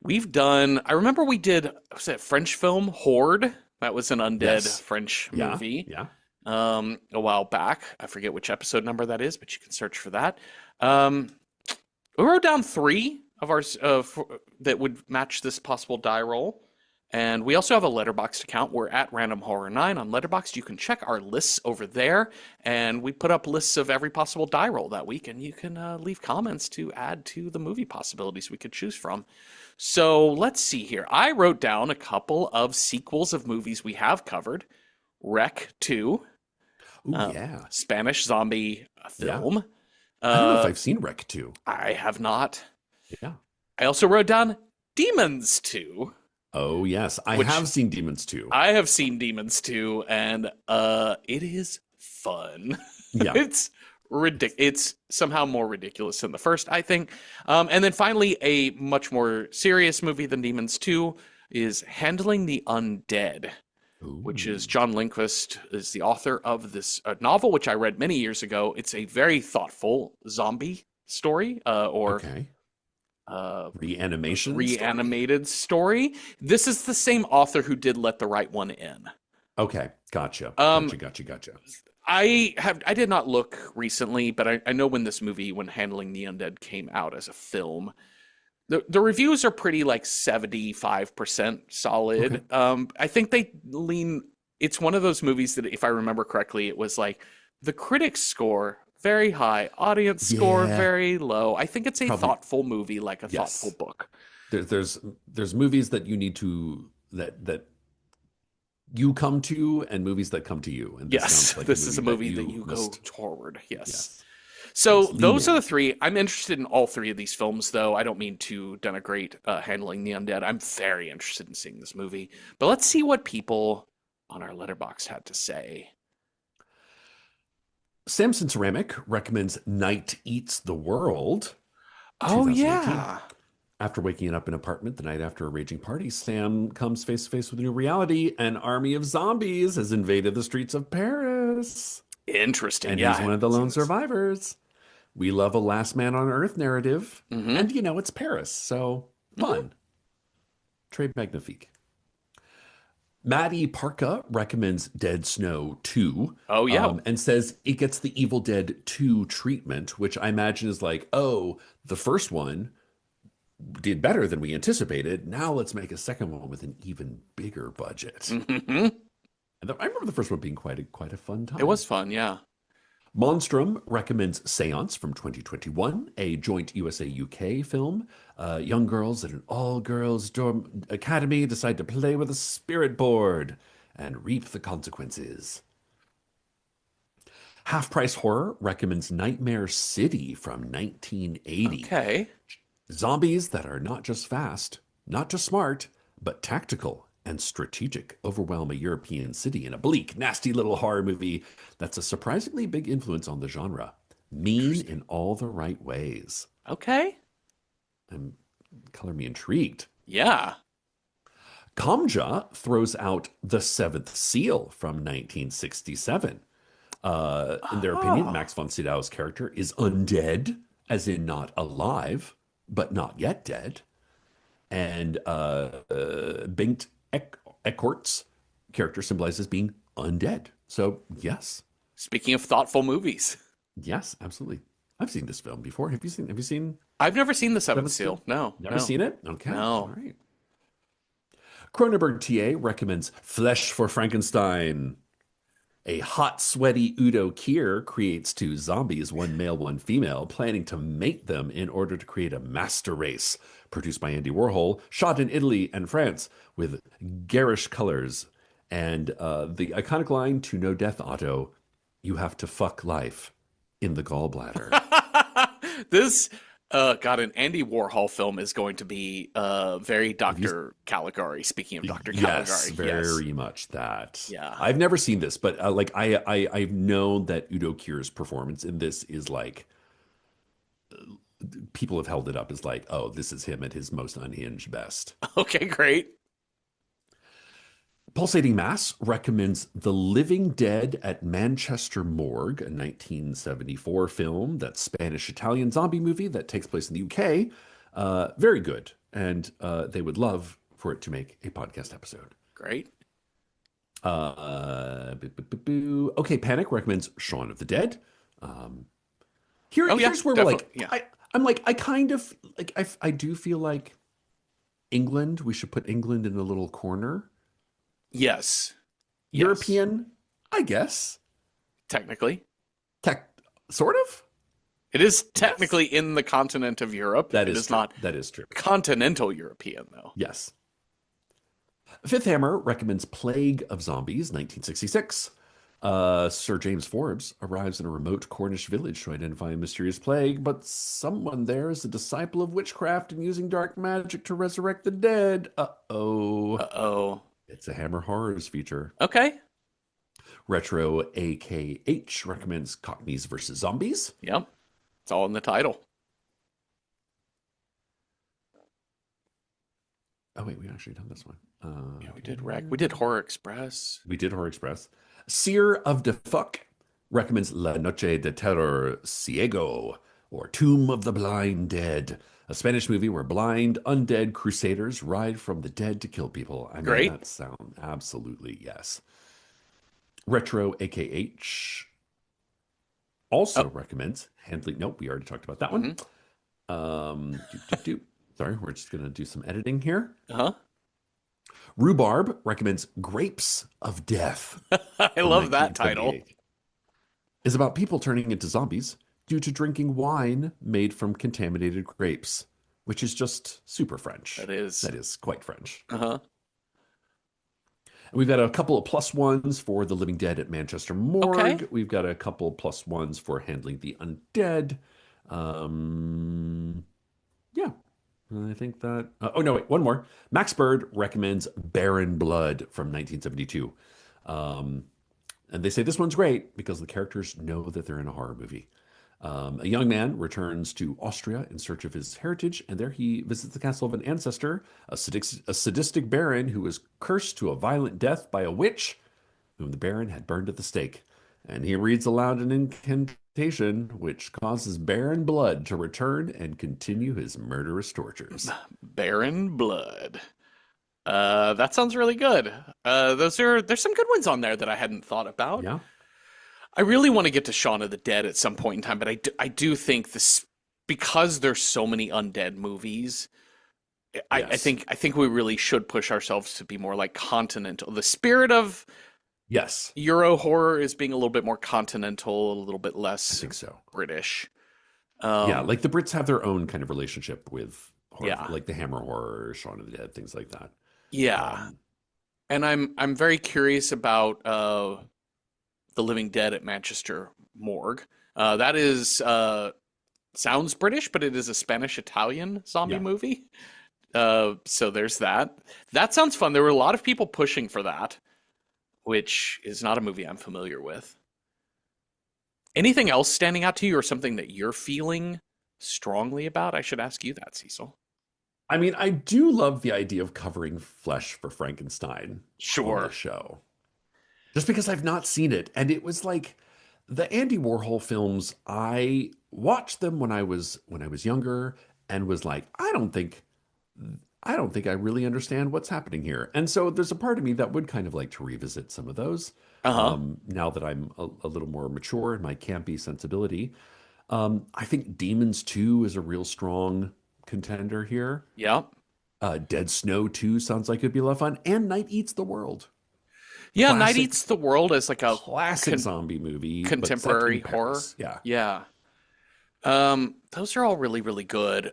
We've done, I remember we did, was that French film, Horde? That was an undead Yes. French Yeah. movie Yeah. a while back. I forget which episode number that is, but you can search for that. Um, we wrote down 3 of ours that would match this possible die roll. And we also have a Letterboxd account. We're at Random Horror 9 on Letterboxd. You can check our lists over there, and we put up lists of every possible die roll that week, and you can leave comments to add to the movie possibilities we could choose from. So let's see here. I wrote down a couple of sequels of movies we have covered. Wreck 2, Ooh, yeah. Spanish zombie Yeah. film. I don't know if Uh, I've seen Wreck 2. I have not. Yeah. I also wrote down Demons 2. Oh, yes. I Which have seen Demons 2. I have seen Demons 2, and it is fun. Yeah. It's It's somehow more ridiculous than the first, I think. And then finally, a much more serious movie than Demons 2 is Handling the Undead, which is Ooh. John Lindquist is the author of this novel, which I read many years ago. It's a very thoughtful zombie story, or Okay. uh, Reanimation story? reanimated story. This is the same author who did Let the Right One In. Okay. Gotcha. Um, Gotcha. I did not look recently, but I know when this movie, when Handling the Undead came out as a film, the reviews are pretty like 75% solid. Okay. I think they lean. It's one of those movies that, if I remember correctly, it was like the critics score very high, audience score Yeah. very low. I think it's a Probably. thoughtful movie, like a thoughtful Yes. book. There's movies that you need to that you come to and movies that come to you. And this Yes, sounds like this is a movie that you you go must, toward. Yes. yes. So Yes. Lean those are in. the 3. I'm interested in all 3 of these films, though. I don't mean to denigrate Handling the Undead. I'm very interested in seeing this movie. But let's see what people on our letterbox had to say. Samson Ceramic recommends Night Eats the World, Oh 2018. yeah, After waking up in an apartment the night after a raging party, Sam comes face to face with a new reality. An army of zombies has invaded the streets of Paris, interesting. and Yeah, I he's one of the haven't seen lone this. survivors. We love a last man on Earth narrative, Mm-hmm. and it's Paris, so Mm-hmm. fun. Très magnifique. Maddie Parka recommends Dead Snow 2, Oh yeah, and says it gets the Evil Dead 2 treatment, which I imagine is like, oh, the first one did better than we anticipated. Now let's make a second one with an even bigger budget. mm-hmm. And I remember the first one being quite a fun It time. was fun. Yeah. Monstrum recommends Seance from 2021, a joint USA-UK film. Young girls at an all-girls dorm academy decide to play with a spirit board and reap the consequences. Half Price Horror recommends Nightmare City from 1980. Okay. Zombies that are not just fast, not just smart, but tactical and strategic overwhelm a European city in a bleak, nasty little horror movie that's a surprisingly big influence on the genre. Mean in all the right ways. Okay. And color me intrigued. Yeah. Kamja throws out The Seventh Seal from 1967. In their opinion, Oh. Max von Sydow's character is undead, as in not alive, but not yet dead. And Bengt Eckhart's character symbolizes being undead. So yes, Speaking of thoughtful movies, yes, absolutely. I've seen this film before. Have you seen I've never seen The Seventh Seventh Seal? Seal. No, Never no, seen it? Okay. All no. right. Cronenberg TA recommends Flesh for Frankenstein. A hot, sweaty Udo Kier creates two zombies, one male, one female, planning to mate them in order to create a master race. Produced by Andy Warhol, shot in Italy and France with garish colors. And the iconic line to No Death Auto, you have to fuck life in the gallbladder. This, God, an Andy Warhol film is going to be very Have you Dr. Caligari. Speaking of Dr. Yes, Caligari, yes. very much that. Yeah. I've never seen this, but I've known that Udo Kier's performance in this is like people have held it up as like, oh, this is him at his most unhinged best. Okay, great. Pulsating Mass recommends The Living Dead at Manchester Morgue, a 1974 film, that Spanish-Italian zombie movie that takes place in the UK. Very good, and they would love for it to make a podcast episode. Great. Okay, Panic recommends Shaun of the Dead. Oh yeah, Here's where we're definitely. like, Yeah. I'm like, I kind of like, I do feel like England. We should put England in a little corner. Yes. Yes. European, I guess. Technically. Tech, sort of. It is Yes. technically in the continent of Europe. That It is is true. not That is true. continental European, though. Yes. Fifth Hammer recommends Plague of Zombies, 1966. Sir James Forbes arrives in a remote Cornish village to identify a mysterious plague, but someone there is a disciple of witchcraft and using dark magic to resurrect the dead. Uh-oh. Uh-oh. It's a Hammer Horrors feature. Okay. Retro AKH recommends Cockneys versus Zombies. Yep. It's all in the title. Oh, wait, we actually done this one. Yeah, we did Rec. We did Horror Express. We did Horror Express. Seer of the Fuck recommends La Noche de Terror Ciego, or Tomb of the Blind Dead, a Spanish movie where blind, undead crusaders ride from the dead to kill people. I mean, Great. that sound absolutely yes. Retro AKH also recommends handling. Nope, we already talked about that one. Sorry, we're just going to do some editing here. Uh-huh. Rhubarb recommends Grapes of Death. I love that title. Is about people turning into zombies due to drinking wine made from contaminated grapes, which is just super French. That is. That is quite French. Uh-huh. And we've got a couple of plus ones for The Living Dead at Manchester Morgue. Okay. We've got a couple plus ones for Handling the Undead. Yeah. I think that. Oh, no, wait, one more. Max Bird recommends Barren Blood from 1972. And they say this one's great because the characters know that they're in a horror movie. A young man returns to Austria in search of his heritage, and there he visits the castle of an ancestor, a sadistic baron who was cursed to a violent death by a witch whom the baron had burned at the stake. And he reads aloud an incantation which causes Baron Blood to return and continue his murderous tortures. Barren Blood. That sounds really good. There's some good ones on there that I hadn't thought about. Yeah. I really want to get to Shaun of the Dead at some point in time, but I do think this, because there's so many undead movies. I Yes. think we really should push ourselves to be more like continental. The spirit of Yes, Euro horror is being a little bit more continental, a little bit I less think so. British. Yeah, like the Brits have their own kind of relationship with horror, Yeah. like the Hammer horror, Shaun of the Dead, things like that. Yeah. And I'm very curious about The Living Dead at Manchester Morgue. That is sounds British, but it is a Spanish-Italian zombie Yeah. movie. So there's that. That sounds fun. There were a lot of people pushing for that, which is not a movie I'm familiar with. Anything else standing out to you or something that you're feeling strongly about? I should ask you that, Cecil. I mean, I do love the idea of covering Flesh for Frankenstein on Sure. the show. Just because I've not seen it. And it was like the Andy Warhol films, I watched them when I was younger, and was like, I don't think I really understand what's happening here. And so there's a part of me that would kind of like to revisit some of those Uh-huh. now that I'm a little more mature in my campy sensibility. I think Demons 2 is a real strong contender here. Yeah. Dead Snow 2 sounds like it'd be a lot of fun. And Night Eats the World. Yeah, Night Classic, Eats the World is like a classic con zombie movie, but set contemporary in horror. Paris. Yeah. Yeah. Those are all really, really good.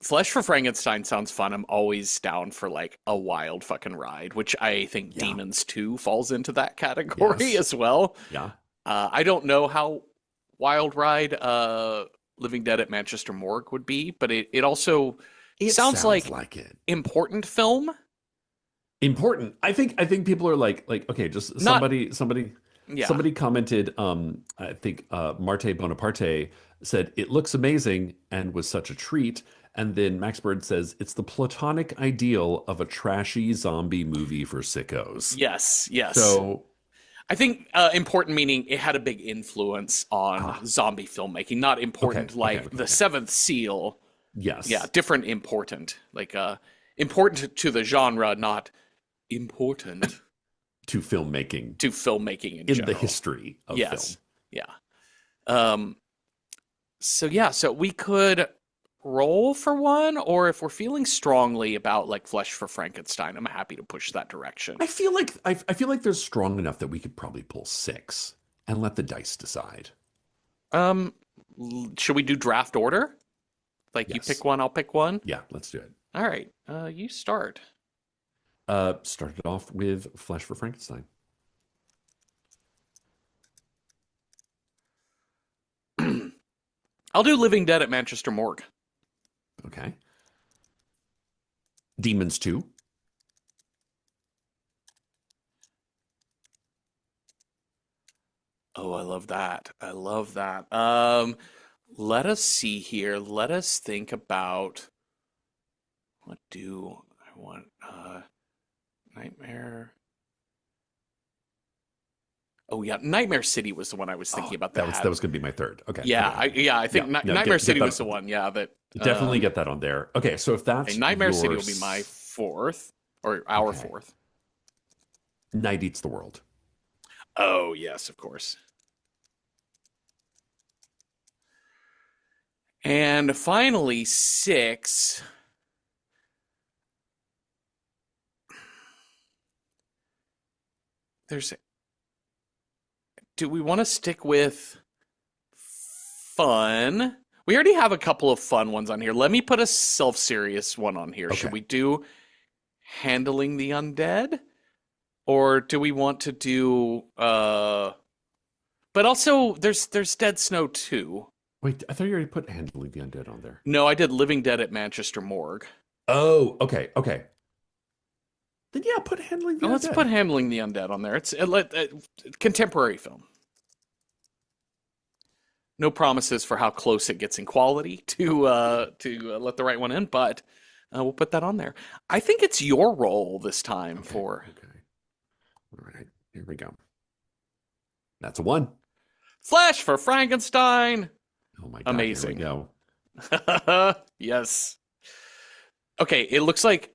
Flesh for Frankenstein sounds fun. I'm always down for like a wild fucking ride, which I think Yeah. Demons 2 falls into that category Yes. as well. Yeah. I don't know how wild ride Living Dead at Manchester Morgue would be, but it also It sounds sounds like like it. important film. Important. I think people are like okay, just Not yeah. somebody commented I think Marte Bonaparte said it looks amazing and was such a treat. And then Max Bird says it's the platonic ideal of a trashy zombie movie for sickos. Yes, yes. So, I think important meaning it had a big influence on ah, zombie filmmaking. Not okay, important okay, like okay, the okay. Seventh Seal. Yeah, Yes, different important. Like important to the genre, not important to filmmaking to filmmaking in in the general. history of film. Yes. Yeah. Um so yeah, so we could roll for one, or if we're feeling strongly about like Flesh for Frankenstein, I'm happy to push that direction. I feel like there's strong enough that we could probably pull six and let the dice decide. Um should we do draft order? Like you Yes. pick one, I'll pick one. Yeah, let's do it. All right. You start. Started off with Flesh for Frankenstein. I'll do Living Dead at Manchester Morgue. Okay. Demons 2. Oh, I love that. I love that. Let us see here. Let us think about what do I want? Nightmare. Oh yeah, Nightmare City was the one I was thinking Oh, about that that was had. going to be my third. Okay. Yeah, Okay. I think Yeah. No, Nightmare get City that. was the one. Yeah, that Definitely um, get that on there. Okay, so if okay, that's Nightmare City will be my yours, fourth or our okay. fourth. Night Eats the World. Oh yes, of course. And finally, six. There's. Do we want to stick with fun? We already have a couple of fun ones on here. Let me put a self-serious one on here. Should Okay. we do handling the undead? Or do we want to do but also there's Dead Snow 2. Wait, I thought you already put Handling the Undead on there. No, I did Living Dead at Manchester Morgue. Oh, okay, okay. Then yeah, put Handling the Now let's put Undead. Handling the Undead on there. It's a contemporary film. No promises for how close it gets in quality to let the right one in, but we'll put that on there. I think it's your role this time Okay, for okay. All right, here we go. That's a one. Flash for Frankenstein. Oh my God, here we Amazing. go. Yes. Okay, it looks like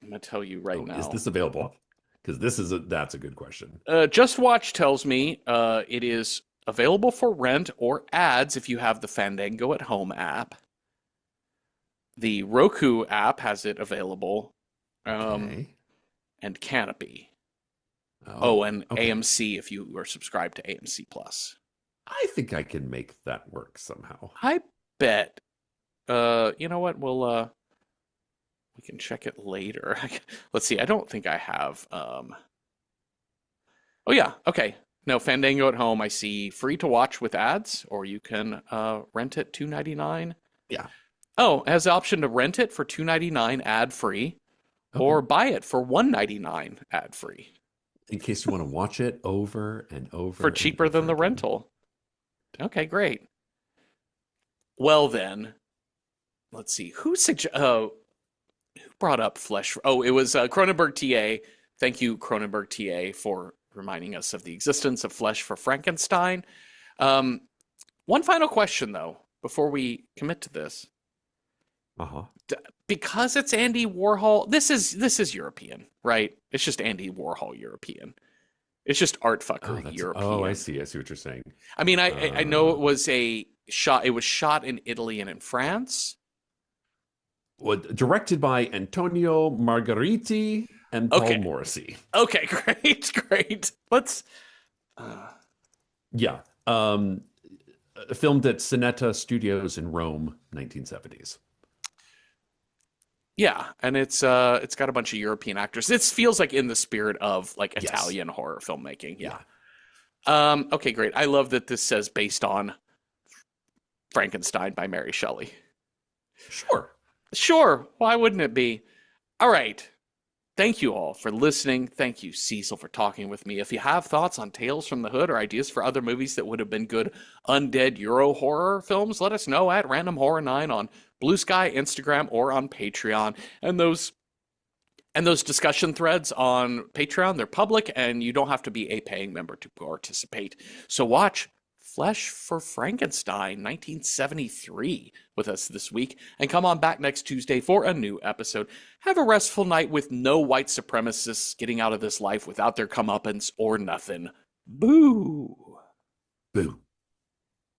I'm gonna tell you right Oh, is now. this available? Because that's a good question. Just Watch tells me it is available for rent or ads if you have the Fandango at Home app. The Roku app has it available, Okay. and Canopy. Oh, Oh, and okay. AMC if you are subscribed to AMC Plus. I think I can make that work somehow. I bet. You know what? We can check it later. Let's see. I don't think I have. Oh yeah. Okay. No, Fandango at Home. I see free to watch with ads, or you can rent it $2.99. Yeah. Oh, it has the option to rent it for $2.99 ad free, Okay. or buy it for $1.99 ad free In case you want to watch it over and over for and cheaper than over the again. rental. Okay, great. Well then, let's see. Who brought up Flesh? Oh, it was Cronenberg TA. Thank you, Cronenberg TA, for reminding us of the existence of Flesh for Frankenstein. Um, One final question, though, before we commit to this. Uh-huh. Because it's Andy Warhol. This is European, right? It's just Andy Warhol European. It's just art Oh, fuckery I European. see. I see what you're saying. I mean, I know it Uh, was a shot. It was shot in Italy and in France. Directed by Antonio Margheriti and Paul Okay. Morrissey. Okay. Great. Great. Let's. Uh, Yeah. Filmed at Cineta Studios in Rome, 1970s. yeah, and it's got a bunch of European actors. This feels like in the spirit of like Yes. Italian horror filmmaking. Yeah. Yeah. Okay. Great. I love that this says based on Frankenstein by Mary Shelley. Sure. Sure. Why wouldn't it be? All right. Thank you all for listening. Thank you, Cecil, for talking with me. If you have thoughts on Tales from the Hood or ideas for other movies that would have been good undead Euro horror films, let us know at Random Horror 9 on Blue Sky, Instagram, or on Patreon. And those discussion threads on Patreon, they're public and you don't have to be a paying member to participate. So watch Flesh for Frankenstein 1973 with us this week and come on back next Tuesday for a new episode. Have a restful night with no white supremacists getting out of this life without their comeuppance or nothing. Boo! Boo.